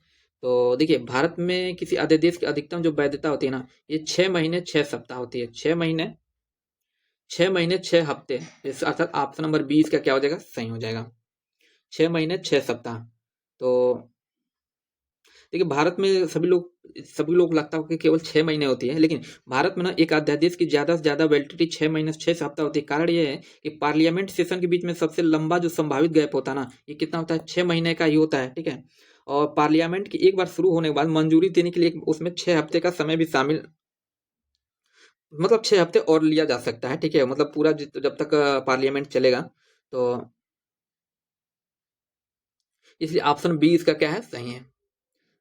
तो देखिए, भारत में किसी अध्यादेश की अधिकतम जो वैधता होती है ना, ये 6 महीने 6 सप्ताह होती है। 6 महीने 6 हफ्ते, अर्थात ऑप्शन नंबर 20 का क्या हो जाएगा, सही हो जाएगा। 6 महीने 6 सप्ताह। तो देखिए, भारत में सभी लोग लगता है कि केवल 6 महीने होती है, लेकिन भारत में ना एक अध्यादेश की ज्यादा से ज्यादा वैलिडिटी 6 महीने 6 सप्ताह होती है। कारण ये है कि पार्लियामेंट सेशन के बीच में सबसे लंबा जो संभावित गैप होता है ना, ये कितना होता है, 6 महीने का ही होता है, ठीक है। और पार्लियामेंट की एक बार शुरू होने के बाद मंजूरी देने के लिए उसमें 6 हफ्ते का समय भी शामिल, मतलब 6 हफ्ते और लिया जा सकता है, ठीक है, मतलब पूरा जब तक पार्लियामेंट चलेगा। तो इसलिए ऑप्शन बी इसका क्या है, सही है।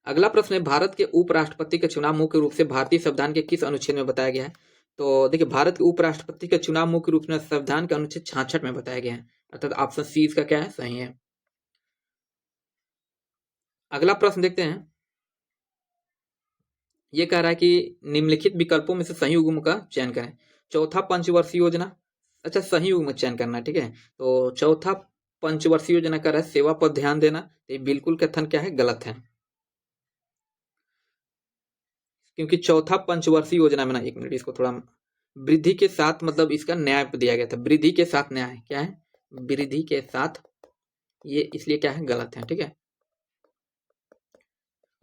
अगला प्रश्न है, भारत के उपराष्ट्रपति का चुनाव मुख्य रूप से भारतीय संविधान के किस अनुच्छेद में बताया गया है? तो देखिए, भारत के उपराष्ट्रपति का चुनाव मुख्य रूप से संविधान के अनुच्छेद 66 में बताया गया है, अर्थात ऑप्शन सी इसका क्या है, सही है। अगला प्रश्न देखते हैं, ये कह रहा है कि निम्नलिखित विकल्पों में से सही युग्म का चयन करें। चौथा पंचवर्षीय योजना, अच्छा सही युग्म चयन करना है, ठीक है। तो चौथा पंचवर्षीय योजना कह रहा है सेवा पर ध्यान देना, तो ये बिल्कुल कथन क्या है, गलत है। क्योंकि चौथा पंचवर्षीय योजना में ना, एक मिनट इसको थोड़ा, वृद्धि के साथ मतलब इसका न्याय दिया गया था, वृद्धि के साथ न्याय क्या है, वृद्धि के साथ, ये इसलिए क्या है, गलत है, ठीक है।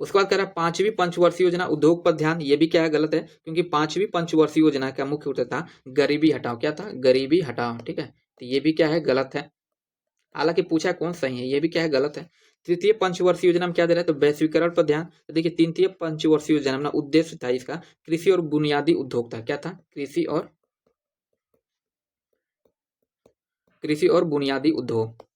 उसके बाद कह रहा है पांचवी पंचवर्षीय योजना उद्योग पर ध्यान, ये भी क्या है, गलत है, क्योंकि पांचवी पंचवर्षीय योजना का मुख्य उद्देश्य था गरीबी हटाओ, क्या था, गरीबी हटाओ, ठीक है। तो ये भी क्या है, गलत है। हालांकि पूछा कौन सही है, ये भी क्या है, गलत है। तृतीय पंचवर्षीय योजना में क्या दे रहा है, तो वैश्वीकरण पर ध्यान। तो देखिए, तृतीय पंचवर्षीय योजना में उद्देश्य था इसका कृषि और बुनियादी उद्योग था, क्या था, कृषि और बुनियादी उद्योग।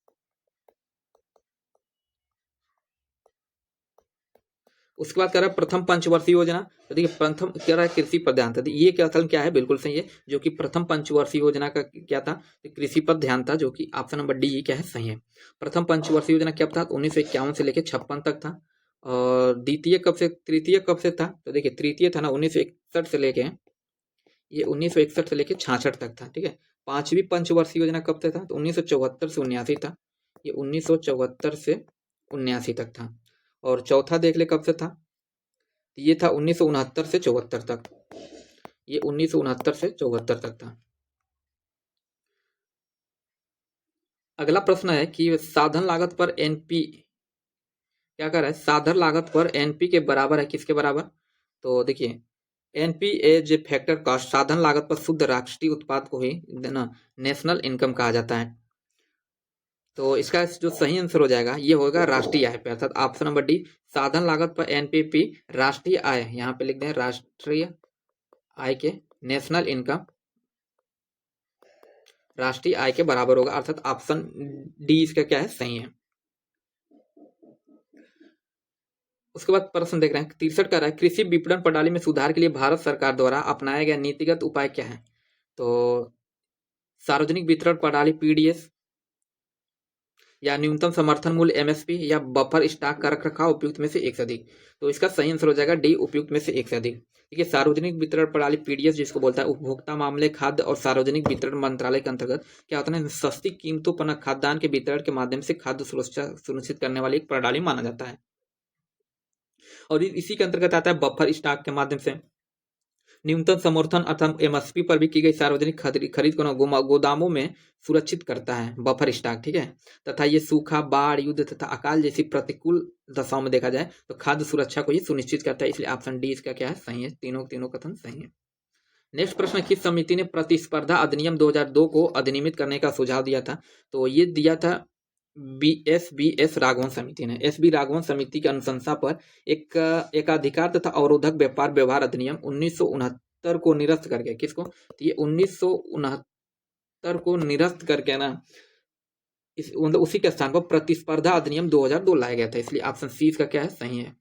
उसके बाद कह रहा है प्रथम पंचवर्षीय योजना, तो देखिए प्रथम कह रहा है कृषि पर ध्यान था, ये क्या असल क्या है, बिल्कुल सही है, जो कि प्रथम पंचवर्षीय योजना का क्या था, तो कृषि पर ध्यान था, जो कि ऑप्शन नंबर डी क्या है, सही है। प्रथम पंचवर्षीय योजना कब था, 1951 से लेकर 56 तक था। और तृतीय कब से था, तो देखिए तृतीय था ना 1961 से लेके, ये 1961 से लेके 66 तक था, ठीक है। पांचवी पंचवर्षीय योजना कब से था, तो 1974 से 79 था, ये 1974 से 79 तक था। और चौथा देख ले कब से था, ये था 1969 से 74 तक, ये 1969 से 74 तक था। अगला प्रश्न है कि साधन लागत पर एनपी क्या कर रहा है, साधन लागत पर एनपी के बराबर है, किसके बराबर, तो देखिए NP as a factor cost, साधन लागत पर शुद्ध राष्ट्रीय उत्पाद को ही ना नेशनल इनकम कहा जाता है। तो इसका जो सही आंसर हो जाएगा ये होगा राष्ट्रीय आय पे, अर्थात ऑप्शन नंबर डी, साधन लागत पर एनपीपी राष्ट्रीय आय, यहाँ पे लिख दें राष्ट्रीय आय के, नेशनल इनकम राष्ट्रीय आय के बराबर होगा, अर्थात ऑप्शन डी इसका क्या है, सही है। उसके बाद प्रश्न देख रहे हैं 63 का रहा है, कृषि विपणन प्रणाली में सुधार के लिए भारत सरकार द्वारा अपनाया गया नीतिगत उपाय क्या है? तो सार्वजनिक वितरण प्रणाली पीडीएस, या न्यूनतम समर्थन मूल्य एमएसपी, या बफर स्टॉक का रखरखाव, उपयुक्त में से एक से अधिक। तो इसका सही आंसर हो जाएगा डी, उपयुक्त में से एक से अधिक। देखिए, सार्वजनिक वितरण प्रणाली पीडीएस जिसको बोलता है, उपभोक्ता मामले खाद्य और सार्वजनिक वितरण मंत्रालय के अंतर्गत क्या होता है, सस्ती कीमतों पर खाद्यान्न के वितरण के माध्यम से खाद्य सुरक्षा सुनिश्चित करने वाली एक प्रणाली माना जाता है। और इसी के अंतर्गत आता है बफर स्टॉक के माध्यम से न्यूनतम समर्थन अथवा एमएसपी पर भी की गई सार्वजनिक खरीद को गोदामों में सुरक्षित करता है बफर स्टॉक, ठीक है। तथा ये सूखा, बाढ़, युद्ध तथा अकाल जैसी प्रतिकूल दशाओं में देखा जाए तो खाद्य सुरक्षा को ये सुनिश्चित करता है, इसलिए ऑप्शन डी इसका क्या है, सही है। तीनों कथन सही है। नेक्स्ट प्रश्न, किस समिति ने प्रतिस्पर्धा अधिनियम 2002 को अधिनियमित करने का सुझाव दिया था? तो ये दिया था बी एस राघवन समिति ने। एस बी राघवन समिति की अनुशंसा पर एक एकाधिकार तथा अवरोधक व्यापार व्यवहार अधिनियम 1969 को निरस्त करके, किसको, तो ये 1969 को निरस्त करके ना मतलब उसी के स्थान पर प्रतिस्पर्धा अधिनियम 2002 लाया गया था, इसलिए ऑप्शन सी इसका क्या है, सही है।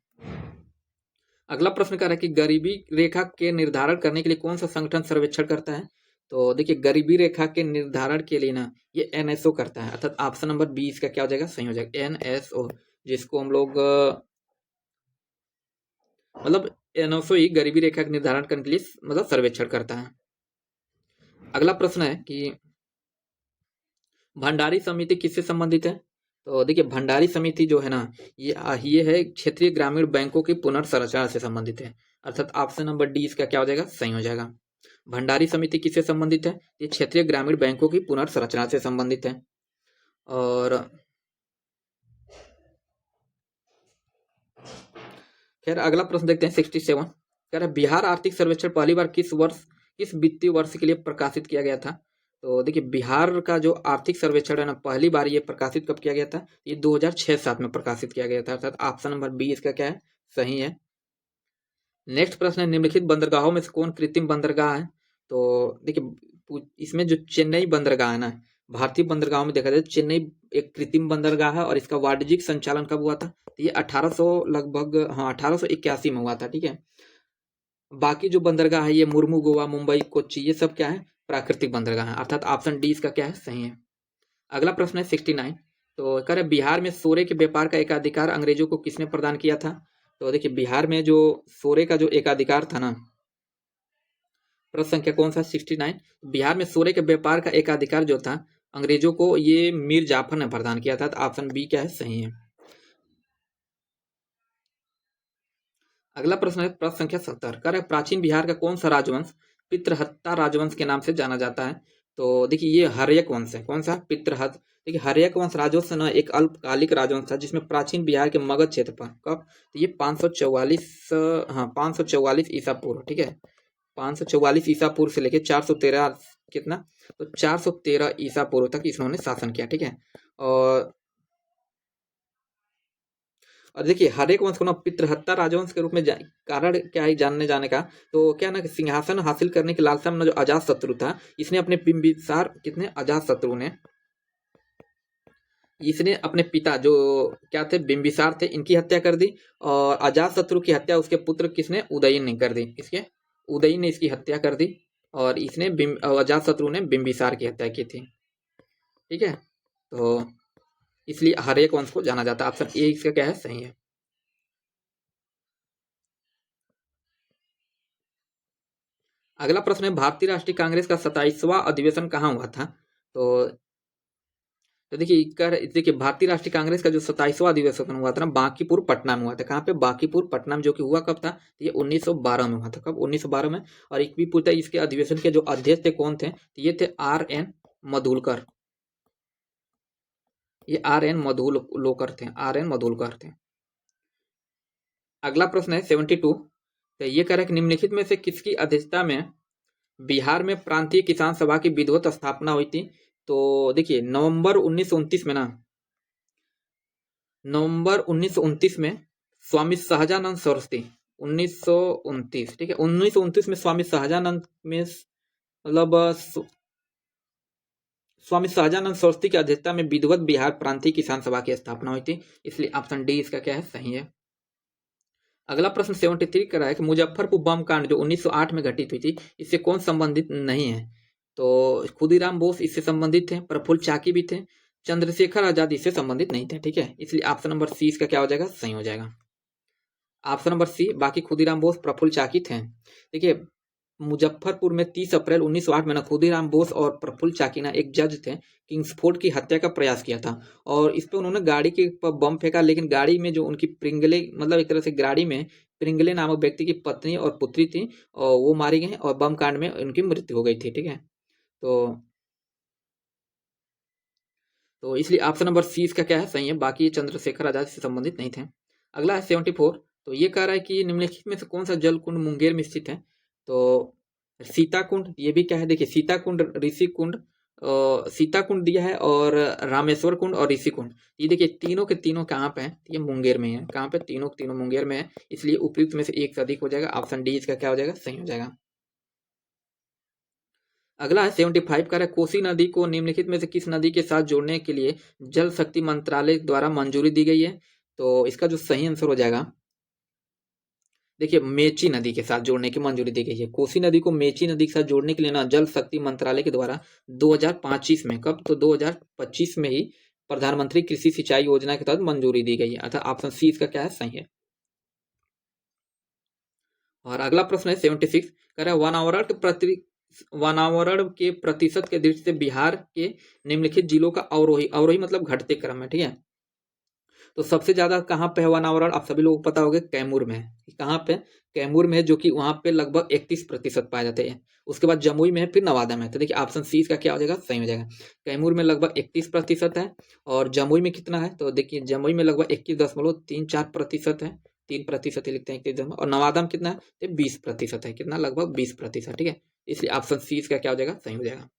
अगला प्रश्न कह रहा है कि गरीबी रेखा के निर्धारण करने के लिए कौन सा संगठन सर्वेक्षण करता है? तो देखिए, गरीबी रेखा के निर्धारण के लिए ना ये एनएसओ करता है, अर्थात ऑप्शन नंबर 20 का क्या हो जाएगा, सही हो जाएगा, एनएसओ, जिसको हम लोग मतलब एनओसई गरीबी रेखा के निर्धारण करने के लिए मतलब सर्वेक्षण करता है। अगला प्रश्न है कि भंडारी समिति किससे संबंधित है? तो देखिए भंडारी समिति जो है ना, ये है क्षेत्रीय ग्रामीण बैंकों की पुनर्संरचना से संबंधित है। अर्थात ऑप्शन नंबर डी इसका क्या हो जाएगा? सही हो जाएगा। भंडारी समिति किससे संबंधित है? ये क्षेत्रीय ग्रामीण बैंकों की पुनर्संरचना से संबंधित है। और खैर अगला प्रश्न देखते हैं 67। कह रहा है बिहार आर्थिक सर्वेक्षण पहली बार किस वित्तीय वर्ष के लिए प्रकाशित किया गया था? तो देखिए बिहार का जो आर्थिक सर्वेक्षण है ना, पहली बार ये प्रकाशित कब किया गया था? ये 2006-7 में प्रकाशित किया गया था। अर्थात ऑप्शन नंबर बी इसका क्या है? सही है। नेक्स्ट प्रश्न है निम्नलिखित बंदरगाहों में से कौन कृत्रिम बंदरगाह है? तो देखिए इसमें जो चेन्नई बंदरगाह है ना, भारतीय बंदरगाहों में देखा जाए चेन्नई एक कृत्रिम बंदरगाह है और इसका वाणिज्यिक संचालन कब हुआ था? तो ये 1800 लगभग, हाँ 1881 में हुआ था। ठीक है। बाकी जो बंदरगाह है ये मुर्मू गोवा, मुंबई, कोच्चि, ये सब क्या है? प्राकृतिक बंदरगाह है। अर्थात ऑप्शन डी इसका क्या है? सही है। अगला प्रश्न है 69। तो कह रहे बिहार में सोरे के व्यापार का एकाधिकार अंग्रेजों को किसने प्रदान किया था? तो देखिए बिहार में जो सोरे का जो एकाधिकार था ना, प्रश्न संख्या कौन सा? 69। बिहार में सोरे के व्यापार का एकाधिकार जो था अंग्रेजों को, ये मीर जाफर ने प्रदान किया था। तो ऑप्शन बी क्या है? सही है। अगला प्रश्न है प्रश्न संख्या 70। कह रहे प्राचीन बिहार का कौन सा राजवंश पितृहत्ता राजवंश के नाम से जाना जाता है? तो देखिए ये हर्यक वंश है। कौन सा? पितृहत। देखिए हर्यक वंश राजवंश न एक अल्पकालिक राजवंश था जिसमें प्राचीन बिहार के मगध क्षेत्र पर कब? तो ये 544, हाँ 544 ईसा पूर्व। ठीक है। 544 ईसा पूर्व से लेके 413 कितना? तो 413 ईसा पूर्व तक इन्होंने शासन किया। ठीक है। और देखिए हर एक वंश को ना पितृहत्ता राजवंश के रूप में कारण क्या है जानने जाने का? तो क्या ना कि सिंहासन हासिल करने की लालसा में जो अजात शत्रु था, इसने अपने बिंबिसार कितने अजात शत्रु ने, इसने अपने पिता जो क्या थे बिंबिसार थे, इनकी हत्या कर दी। और अजात शत्रु की हत्या उसके पुत्र किसने? उदयन ने कर दी। इसके उदयन ने इसकी हत्या कर दी और इसने अजात शत्रु ने बिंबिसार की हत्या की थी। ठीक है। तो इसलिए हर एक वंश को जाना जाता है। ऑप्शन ए इसका क्या है? सही है। अगला प्रश्न है भारतीय राष्ट्रीय कांग्रेस का 27वां अधिवेशन कहाँ हुआ था? तो देखिए भारतीय राष्ट्रीय कांग्रेस का जो 27वां अधिवेशन हुआ था ना, बांकीपुर पटना में हुआ था। कहाँ पे? बांकीपुर पटना में, जो कि हुआ कब था? तो ये 1912 में हुआ था। कब? 1912 में। और एक भी पूछता है इसके अधिवेशन के जो अध्यक्ष थे कौन थे? तो ये थे आर.एन. मधुलकर। ये आर.एन. मधुलकर थे। आर.एन. मधुलकर थे। अगला प्रश्न है 72। तो ये कह रहा है कि निम्नलिखित में से किसकी अध्यक्षता में बिहार में प्रांतीय किसान सभा की विधिवत स्थापना हुई थी? तो देखिए नवंबर 1929 में ना, नवंबर 1929 में स्वामी सहजानंद सरस्वती, 1929, ठीक है 1929 में स्वामी सहजानंद में मतलब स्वामी सहजानंद सरस्वती की अध्यक्षता में विधिवत बिहार प्रांतीय किसान सभा की स्थापना हुई थी। इसलिए ऑप्शन डी इसका क्या है? सही है। अगला प्रश्न 73 का है कि मुजफ्फरपुर बम कांड जो 1908 में घटित हुई थी, इससे कौन संबंधित नहीं है? तो खुदीराम बोस इससे संबंधित थे, प्रफुल्ल चाकी भी थे, चंद्रशेखर आजाद इससे संबंधित नहीं थे। ठीक है। इसलिए ऑप्शन नंबर सी इसका क्या हो जाएगा? सही हो जाएगा। ऑप्शन नंबर सी, बाकी खुदीराम बोस, प्रफुल्ल चाकी थे। देखिए मुजफ्फरपुर में 30 अप्रैल 1908 में ना खुदीराम बोस और प्रफुल्ल चाकी ना एक जज थे, किंग्सफोर्ड की हत्या का प्रयास किया था और इस पे उन्होंने गाड़ी के ऊपर बम फेंका। लेकिन गाड़ी में जो उनकी प्रिंगले, मतलब एक तरह से गाड़ी में प्रिंगले नामक व्यक्ति की पत्नी और पुत्री थी और वो मारी गई और बम कांड में उनकी मृत्यु हो गई थी। ठीक है। तो इसलिए ऑप्शन नंबर सी इसका क्या है? सही है। बाकी ये चंद्रशेखर आजाद से संबंधित नहीं थे। अगला है 74। तो ये कह रहा है कि निम्नलिखित में से कौन सा जल कुंड मुंगेर में स्थित है? तो सीता कुंड, ये भी क्या है? देखिए सीता कुंड, ऋषि कुंड, सीता कुंड दिया है और रामेश्वर कुंड और ऋषि कुंड, ये देखिए तीनों के तीनों कहाँ पे हैं? ये मुंगेर में है। कहाँ पे? तीनों के तीनों मुंगेर में है। इसलिए उपयुक्त में से एक से अधिक हो जाएगा। ऑप्शन डी इसका क्या हो जाएगा? सही हो जाएगा। अगला है 75 का है कोसी नदी को निम्नलिखित में से किस नदी के साथ जोड़ने के लिए जल शक्ति मंत्रालय द्वारा मंजूरी दी गई है? तो इसका जो सही आंसर हो जाएगा, देखिए मेची नदी के साथ जोड़ने की मंजूरी दी गई है। कोसी नदी को मेची नदी के साथ जोड़ने के लिए ना जल शक्ति मंत्रालय के द्वारा 2025 में, कब? तो 2025 में ही प्रधानमंत्री कृषि सिंचाई योजना के तहत मंजूरी दी गई है। अर्थात ऑप्शन सी इसका क्या है? सही है। और अगला प्रश्न है 76, कह रहा है वनावरण के प्रतिशत के दृष्टि से बिहार के निम्नलिखित जिलों का अवरोही, अवरोही मतलब घटते क्रम में, ठीक है। तो सबसे ज्यादा कहाँ पे है वनावरण, आप सभी लोगों को पता होगा कैमूर में है। कहाँ पे? कैमूर में है, जो कि वहां पे लगभग 31% पाए जाते हैं। उसके बाद जमुई में है, फिर नवादा में है। तो देखिए ऑप्शन सी इसका क्या हो जाएगा, सही हो जाएगा। कैमूर में लगभग 31% है, और जमुई में कितना है, तो देखिए जमुई में लगभग 21.34% है, 3% ही लिखते हैं 21, और नवादा में कितना है, तो 20% है, कितना, लगभग 20%, ठीक है। इसलिए ऑप्शन सी इसका क्या हो जाएगा, सही हो जाएगा।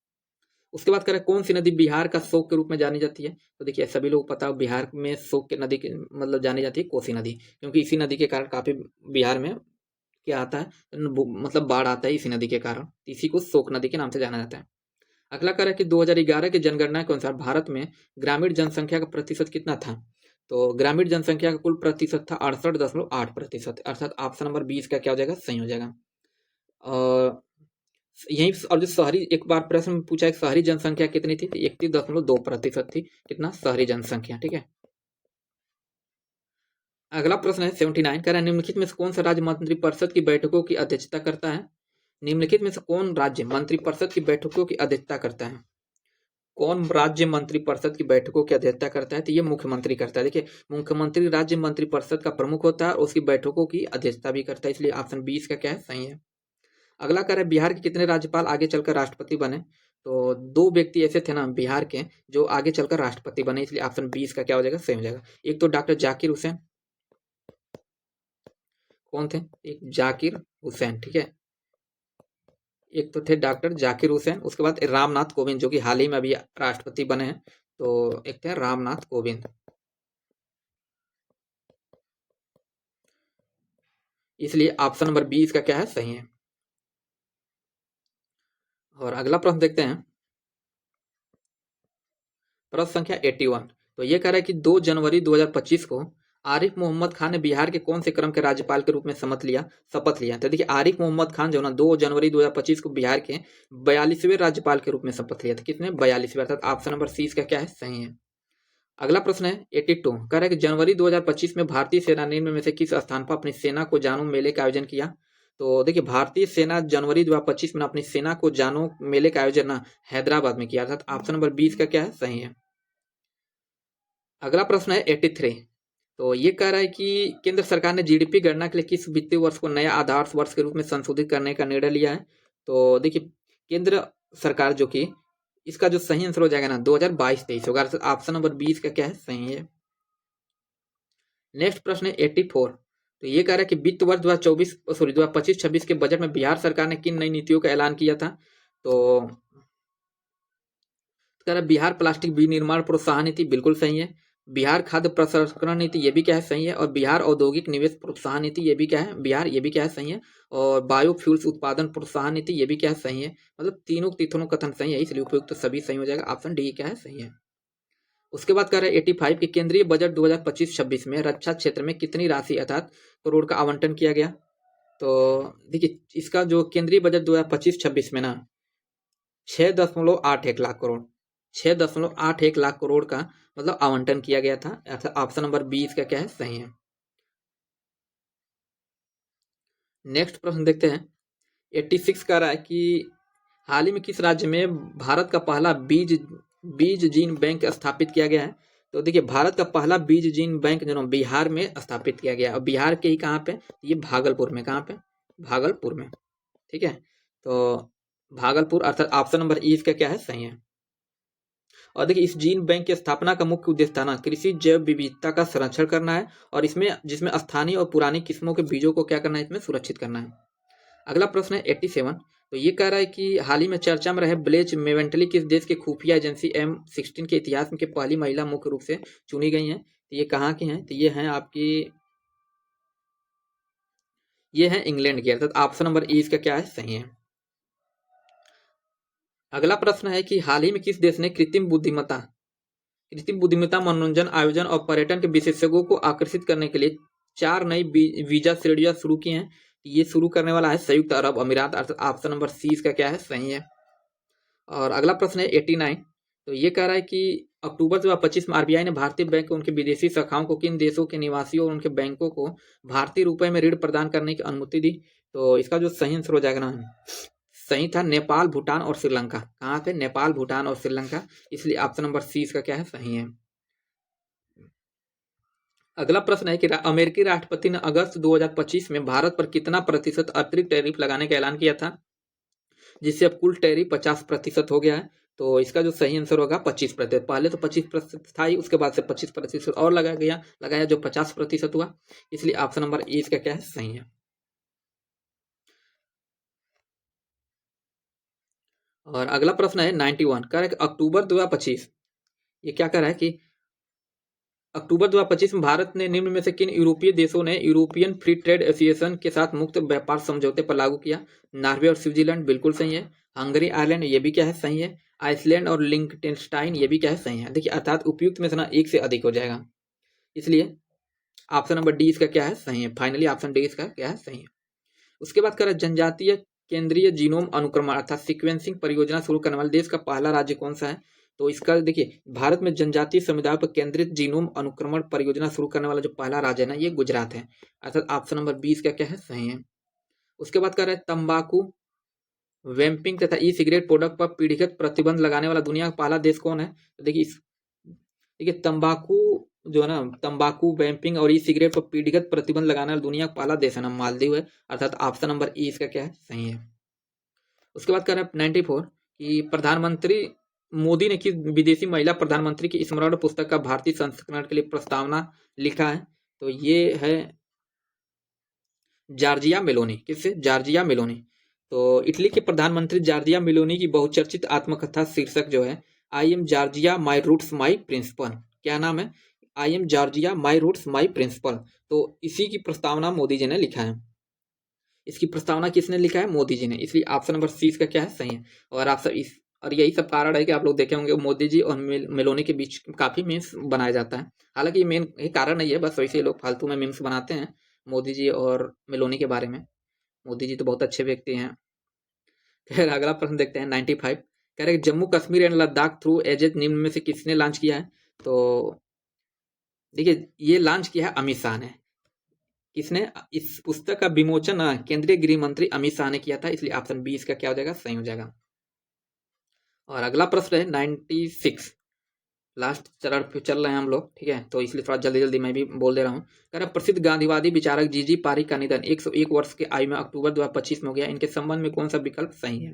उसके बाद करें कौन सी नदी बिहार का शोक के रूप में जानी जाती है, तो देखिए सभी लोग पता हो बिहार में शोक के नदी के मतलब जानी जाती है कोसी नदी, क्योंकि इसी नदी के कारण काफी बिहार में क्या आता है, मतलब बाढ़ आता है इसी नदी के कारण, इसी को शोक नदी के नाम से जाना जाता है। अगला करें कि 2011 की जनगणना के अनुसार भारत में ग्रामीण जनसंख्या का प्रतिशत कितना था, तो ग्रामीण जनसंख्या का कुल प्रतिशत था 68.8%, अर्थात ऑप्शन नंबर 20 का क्या हो जाएगा, सही हो जाएगा। और यही, और जो शहरी, एक बार प्रश्न में पूछा है शहरी जनसंख्या कितनी थी, 31.2% थी, कितना, शहरी जनसंख्या, ठीक है। अगला प्रश्न है 79, कह रहा है निम्नलिखित में से कौन सा राज्य मंत्रिपरिषद की बैठकों की अध्यक्षता करता है, निम्नलिखित में से कौन राज्य मंत्रिपरिषद की बैठकों की अध्यक्षता करता है, कौन राज्य मंत्रिपरिषद की बैठकों की अध्यक्षता करता है, तो ये मुख्यमंत्री करता है। देखिए मुख्यमंत्री राज्य मंत्रिपरिषद का प्रमुख होता है और उसकी बैठकों की अध्यक्षता भी करता है, इसलिए ऑप्शन 20 का क्या है, सही है। अगला कह रहा है बिहार के कितने राज्यपाल आगे चलकर राष्ट्रपति बने, तो दो व्यक्ति ऐसे थे ना बिहार के जो आगे चलकर राष्ट्रपति बने, इसलिए ऑप्शन 20 का क्या हो जाएगा, सही हो जाएगा। एक तो डॉक्टर जाकिर हुसैन, कौन थे, एक जाकिर हुसैन, ठीक है, एक तो थे डॉक्टर जाकिर हुसैन। उसके बाद रामनाथ कोविंद जो कि हाल ही में अभी राष्ट्रपति बने हैं, तो एक थे रामनाथ कोविंद, इसलिए ऑप्शन नंबर 20 का क्या है, सही है। और अगला प्रश्न देखते हैं, प्रश्न संख्या 81, तो ये कह रहा है कि 2 जनवरी 2025 को आरिफ मोहम्मद खान ने बिहार के कौन से क्रम के राज्यपाल के रूप में शपथ लिया। तो देखिए आरिफ मोहम्मद खान जो ना 2 जनवरी 2025 को बिहार के 42वें राज्यपाल के रूप में शपथ लिया था, कितने, 42वें, अर्थात ऑप्शन नंबर सी इसका क्या है, सही है। अगला प्रश्न है 82, कह रहा है कि जनवरी 2025 में भारतीय सेना निम्न में से किस स्थान पर अपनी सेना को जानू मेले का आयोजन किया, तो देखिए भारतीय सेना जनवरी 2025 में अपनी सेना को जानू मेले का आयोजन ना हैदराबाद में किया, अर्थात ऑप्शन नंबर 20 का क्या है, सही है। अगला प्रश्न है 83, तो ये कह रहा है कि केंद्र सरकार ने जीडीपी गणना के लिए किस वित्तीय वर्ष को नया आधार वर्ष के रूप में संशोधित करने का निर्णय लिया है, तो देखिए केंद्र सरकार जो कि इसका जो सही आंसर हो जाएगा ना 2022-23 होगा, ऑप्शन नंबर 20 का क्या है, सही है। नेक्स्ट प्रश्न है 84, तो ये कह रहा है कि वित्त वर्ष 2025-26 के बजट में बिहार सरकार ने किन नई नीतियों का ऐलान किया था, तो कह रहा है बिहार प्लास्टिक विनिर्माण प्रोत्साहन नीति, बिल्कुल सही है। बिहार खाद्य प्रसंस्करण नीति, ये भी क्या है, सही है। और बिहार औद्योगिक निवेश प्रोत्साहन नीति, ये भी क्या है, बिहार, ये भी क्या है, सही है। और बायोफ्यूल्स उत्पादन प्रोत्साहन नीति, ये भी क्या है, सही है। मतलब तीनों कथन सही है, इसलिए उपयुक्त तो सभी सही हो जाएगा, ऑप्शन डी क्या है, सही है। उसके बाद कह रहे हैं 85 के केंद्रीय बजट 2025-26 में रक्षा क्षेत्र में कितनी राशि अर्थात करोड़ का आवंटन किया गया, तो देखिए इसका जो केंद्रीय बजट 2025-26 में ना 6.81 लाख करोड़, 6.81 लाख करोड़ का मतलब आवंटन किया गया था, अर्थात ऑप्शन नंबर 20 का क्या है, सही है। नेक्स्ट प्रश्न देखते हैं 86 का रहा है कि हाल ही में किस राज्य में भारत का पहला बीज बीज जीन बैंक स्थापित किया गया है, तो देखिए भारत का पहला बीज जीन बैंक जो ना बिहार में स्थापित किया गया है, और बिहार के ही कहाँ पे, ये भागलपुर में, कहाँ पे, भागलपुर में, ठीक है। तो भागलपुर, अर्थात ऑप्शन नंबर ई इसका क्या है, सही है। और देखिए इस जीन बैंक की स्थापना का मुख्य उद्देश्य था ना कृषि जैव विविधता का संरक्षण करना है, और इसमें जिसमें स्थानीय और पुरानी किस्मों के बीजों को क्या करना है, इसमें सुरक्षित करना है। अगला प्रश्न है 87, तो ये कह रहा है कि हाल ही में चर्चा में रहे ब्लेच मेवेंटली किस देश के खुफिया एजेंसी M16 के इतिहास में के पहली महिला मुख्य रूप से चुनी गई हैं, तो ये कहाँ की हैं, तो ये हैं आपकी, ये हैं इंग्लैंड की, अर्थात ऑप्शन नंबर ई इसका क्या है, सही है। अगला प्रश्न है कि हाल ही में किस देश ने कृत्रिम बुद्धिमत्ता मनोरंजन आयोजन और पर्यटन के विशेषज्ञों को आकर्षित करने के लिए 4 नई वीजा श्रेणियां शुरू की हैं, ये शुरू करने वाला है संयुक्त अरब अमीरात, अर्थात ऑप्शन नंबर सी इसका क्या है, सही है। और अगला प्रश्न है 89, तो ये कह रहा है कि अक्टूबर 2025 में आरबीआई ने भारतीय बैंक को उनकी विदेशी शाखाओं को किन देशों के निवासियों और उनके बैंकों को भारतीय रुपए में ऋण प्रदान करने की अनुमति दी, तो इसका जो सही आंसर हो जाएगा ना, सही था नेपाल, भूटान और श्रीलंका। कहाँ पे? नेपाल, भूटान और श्रीलंका, इसलिए ऑप्शन नंबर सी इसका क्या है? सही है। अगला प्रश्न है कि अमेरिकी राष्ट्रपति ने अगस्त 2025 में भारत पर कितना प्रतिशत अतिरिक्त टैरिफ लगाने का ऐलान किया था, जिससे अब कुल टैरिफ 50% हो गया है। तो इसका जो सही आंसर होगा 25%। पहले तो 25% था ही, उसके बाद से 25% और लगाया जो 50% हुआ, इसलिए ऑप्शन नंबर ए इसका क्या है? सही है। और अगला प्रश्न है 91, कह रहा है कि अक्टूबर 2025, ये क्या कह रहा है कि अक्टूबर 2025 में भारत ने निम्न में से किन यूरोपीय देशों ने यूरोपियन फ्री ट्रेड एसोसिएशन के साथ मुक्त व्यापार समझौते पर लागू किया? नॉर्वे और स्विट्जरलैंड, बिल्कुल सही है। हंगरी, आयरलैंड, ये भी क्या है? सही है। आइसलैंड और लिंकटेनस्टाइन, ये भी क्या है? सही है। देखिए अर्थात उपयुक्त में से ना एक से अधिक हो जाएगा, इसलिए ऑप्शन नंबर डी इसका क्या है? सही है। फाइनली ऑप्शन डी इसका क्या है? सही है। उसके बाद करें जनजातीय केंद्रीय जीनोम अनुक्रमण अर्थात सीक्वेंसिंग परियोजना शुरू करने वाले देश का पहला राज्य कौन सा है? तो इसका देखिए, भारत में जनजातीय समुदाय पर केंद्रित जीनोम अनुक्रमण परियोजना शुरू करने वाला जो पहला राज्य है ना, ये गुजरात है, अर्थात ऑप्शन नंबर 20 का क्या है? सही है। उसके बाद कर रहे हैं तंबाकू, वेम्पिंग तथा ई सिगरेट प्रोडक्ट पर पीढ़ीगत प्रतिबंध लगाने वाला दुनिया का पहला देश कौन है? तो देखिए तंबाकू जो है ना, तंबाकू, वेम्पिंग और ई सिगरेट पर पीढ़ीगत प्रतिबंध लगाने वाला दुनिया का पहला देश है ना, मालदीव है, अर्थात ऑप्शन नंबर ई इसका क्या है? सही है। उसके बाद कह रहे हैं 94 कि प्रधानमंत्री मोदी ने किस विदेशी महिला प्रधानमंत्री की स्मरण पुस्तक का भारतीय संस्करण के लिए प्रस्तावना लिखा है? तो ये है जॉर्जिया मेलोनी। किससे? Giorgia Meloni. तो इटली के प्रधानमंत्री जॉर्जिया मेलोनी की बहुचर्चित आत्मकथा शीर्षक जो है I am Giorgia my roots my principle, क्या नाम है? I am Giorgia my roots my principle. तो इसी की प्रस्तावना मोदी जी ने लिखा है। इसकी प्रस्तावना किसने लिखा है? मोदी जी ने, इसलिए ऑप्शन नंबर सी इसका क्या है? सही है। और आप सब इस और यही सब कारण है कि आप लोग देखे होंगे मोदी जी और मेलोनी के बीच काफी मीम्स बनाया जाता है। हालांकि ये मेन ये कारण नहीं है, बस वैसे लोग फालतू में मीम्स बनाते हैं मोदी जी और मेलोनी के बारे में। मोदी जी तो बहुत अच्छे व्यक्ति हैं। फिर अगला प्रश्न देखते हैं 95, कह रहे जम्मू कश्मीर एंड लद्दाख थ्रू एजेड निम्न में से किसने लॉन्च किया है? तो देखिए ये लॉन्च किया है अमित शाह ने। किसने? इस पुस्तक का विमोचन केंद्रीय गृह मंत्री अमित शाह ने किया था, इसलिए ऑप्शन बी इसका क्या हो जाएगा? सही हो जाएगा। और अगला प्रश्न है 96, लास्ट चरण पे चल रहे हैं हम लोग, ठीक है, तो इसलिए थोड़ा जल्दी जल्दी मैं भी बोल दे रहा हूँ। कह रहा प्रसिद्ध गांधीवादी विचारक जीजी पारिक का निधन 101 वर्ष के आयु में अक्टूबर 2025 में हो गया, इनके संबंध में कौन सा विकल्प सही है?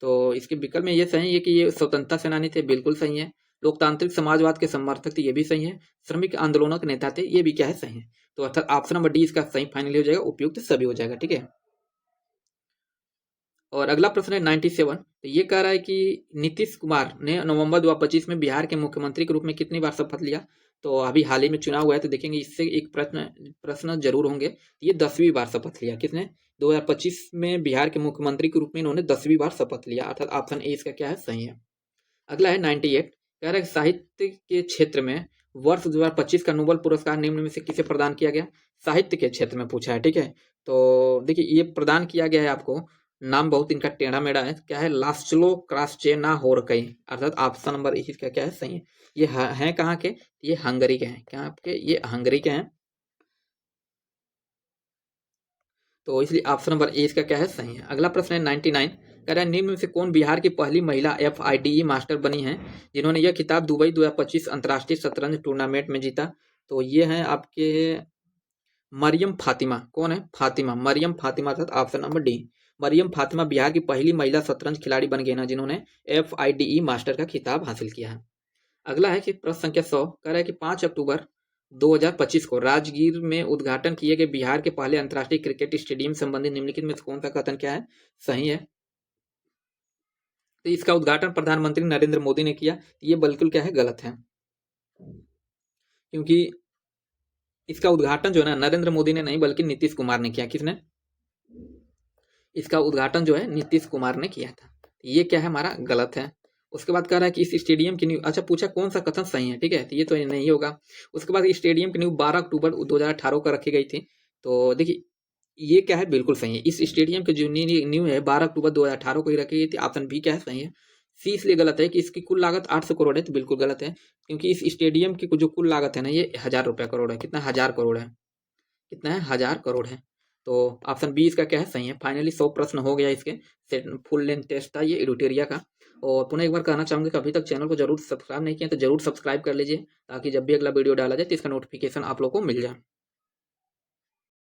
तो इसके विकल्प में ये सही है कि ये स्वतंत्रता सेनानी थे, बिल्कुल सही है। लोकतांत्रिक समाजवाद के समर्थक थे, ये भी सही है। श्रमिक आंदोलनों के नेता थे, ये भी क्या है? सही है। तो अर्थात ऑप्शन नंबर डी इसका सही फाइनली हो जाएगा, उपयुक्त सभी हो जाएगा, ठीक है। और अगला प्रश्न है 97, तो ये कह रहा है कि नीतीश कुमार ने नवंबर 2025 में बिहार के मुख्यमंत्री के रूप में कितनी बार शपथ लिया? तो अभी हाल ही में चुनाव हुआ है, तो देखेंगे इससे एक प्रश्न जरूर होंगे। ये 10वीं बार शपथ लिया। किसने? 2025 में बिहार के मुख्यमंत्री के रूप में इन्होंने 10वीं बार शपथ लिया, अर्थात ऑप्शन ए इसका क्या है? सही है। अगला है 98, कह रहा है साहित्य के क्षेत्र में वर्ष 2025 का नोबेल पुरस्कार निम्न में से किसे प्रदान किया गया? साहित्य के क्षेत्र में पूछा है, ठीक है। तो देखिए ये प्रदान किया गया है आपको, नाम बहुत इनका टेढ़ा मेढ़ा है, क्या है? लास्चलो क्रास्चेना होरकई, अर्थात ऑप्शन नंबर इसका क्या है? सही है। ये हैं कहाँ के? ये हंगरी के हैं। क्या आपके? ये हंगरी के हैं, तो इसलिए ऑप्शन नंबर ए इसका क्या है? सही है। अगला प्रश्न है 99, कह रहा है निम्न में से कौन बिहार की पहली महिला FIDE मास्टर बनी है, जिन्होंने यह खिताब दुबई 2025 अंतर्राष्ट्रीय शतरंज टूर्नामेंट में जीता? तो ये हैं आपके मरियम फातिमा। कौन है? फातिमा, मरियम फातिमा, अर्थात option number D. Mariyam Fatima Bihar की पहली महिला शतरंज खिलाड़ी बन गई ना, जिन्होंने FIDE मास्टर का खिताब हासिल किया है। अगला है कि प्रश्न संख्या 100, कह रहा है कि 5 अक्टूबर 2025 को राजगीर में उद्घाटन किए गए बिहार के पहले अंतर्राष्ट्रीय क्रिकेट स्टेडियम संबंधी निम्नलिखित में से कौन सा कथन क्या है? सही है। तो इसका उद्घाटन प्रधानमंत्री नरेंद्र मोदी ने किया, ये बिल्कुल क्या है? गलत है, क्योंकि इसका उद्घाटन जो है ना नरेंद्र मोदी ने नहीं बल्कि नीतीश कुमार ने किया। किसने? इसका उद्घाटन जो है नीतीश कुमार ने किया था, ये क्या है? हमारा गलत है। उसके बाद कह रहा है कि इस स्टेडियम की नींव, अच्छा पूछा कौन सा कथन सही है, ठीक है, तो ये तो नहीं होगा। उसके बाद स्टेडियम की नींव 12 अक्टूबर 2018 को रखी गई थी, तो देखिए ये क्या है? बिल्कुल सही है। इस स्टेडियम की जो नींव है 12 अक्टूबर 2018 को ही रखी गई थी, ऑप्शन बी क्या है? सही है। सी इसलिए गलत है कि इसकी कुल लागत 800 करोड़ है, तो बिल्कुल गलत है, क्योंकि इस स्टेडियम की जो कुल लागत है ना, ये 1000 रुपया करोड़ है। कितना? 1000 करोड़ है। कितना है? 1000 करोड़ है। तो ऑप्शन बी इसका क्या है, सही है। फाइनली 100 प्रश्न हो गया इसके, सेट फुल लेंथ टेस्ट था ये एडुटेरिया का। और पुनः एक बार कहना चाहूँगा कि अभी तक चैनल को जरूर सब्सक्राइब नहीं किया तो जरूर सब्सक्राइब कर लीजिए, ताकि जब भी अगला वीडियो डाला जाए तो इसका नोटिफिकेशन आप लोग को मिल जाए।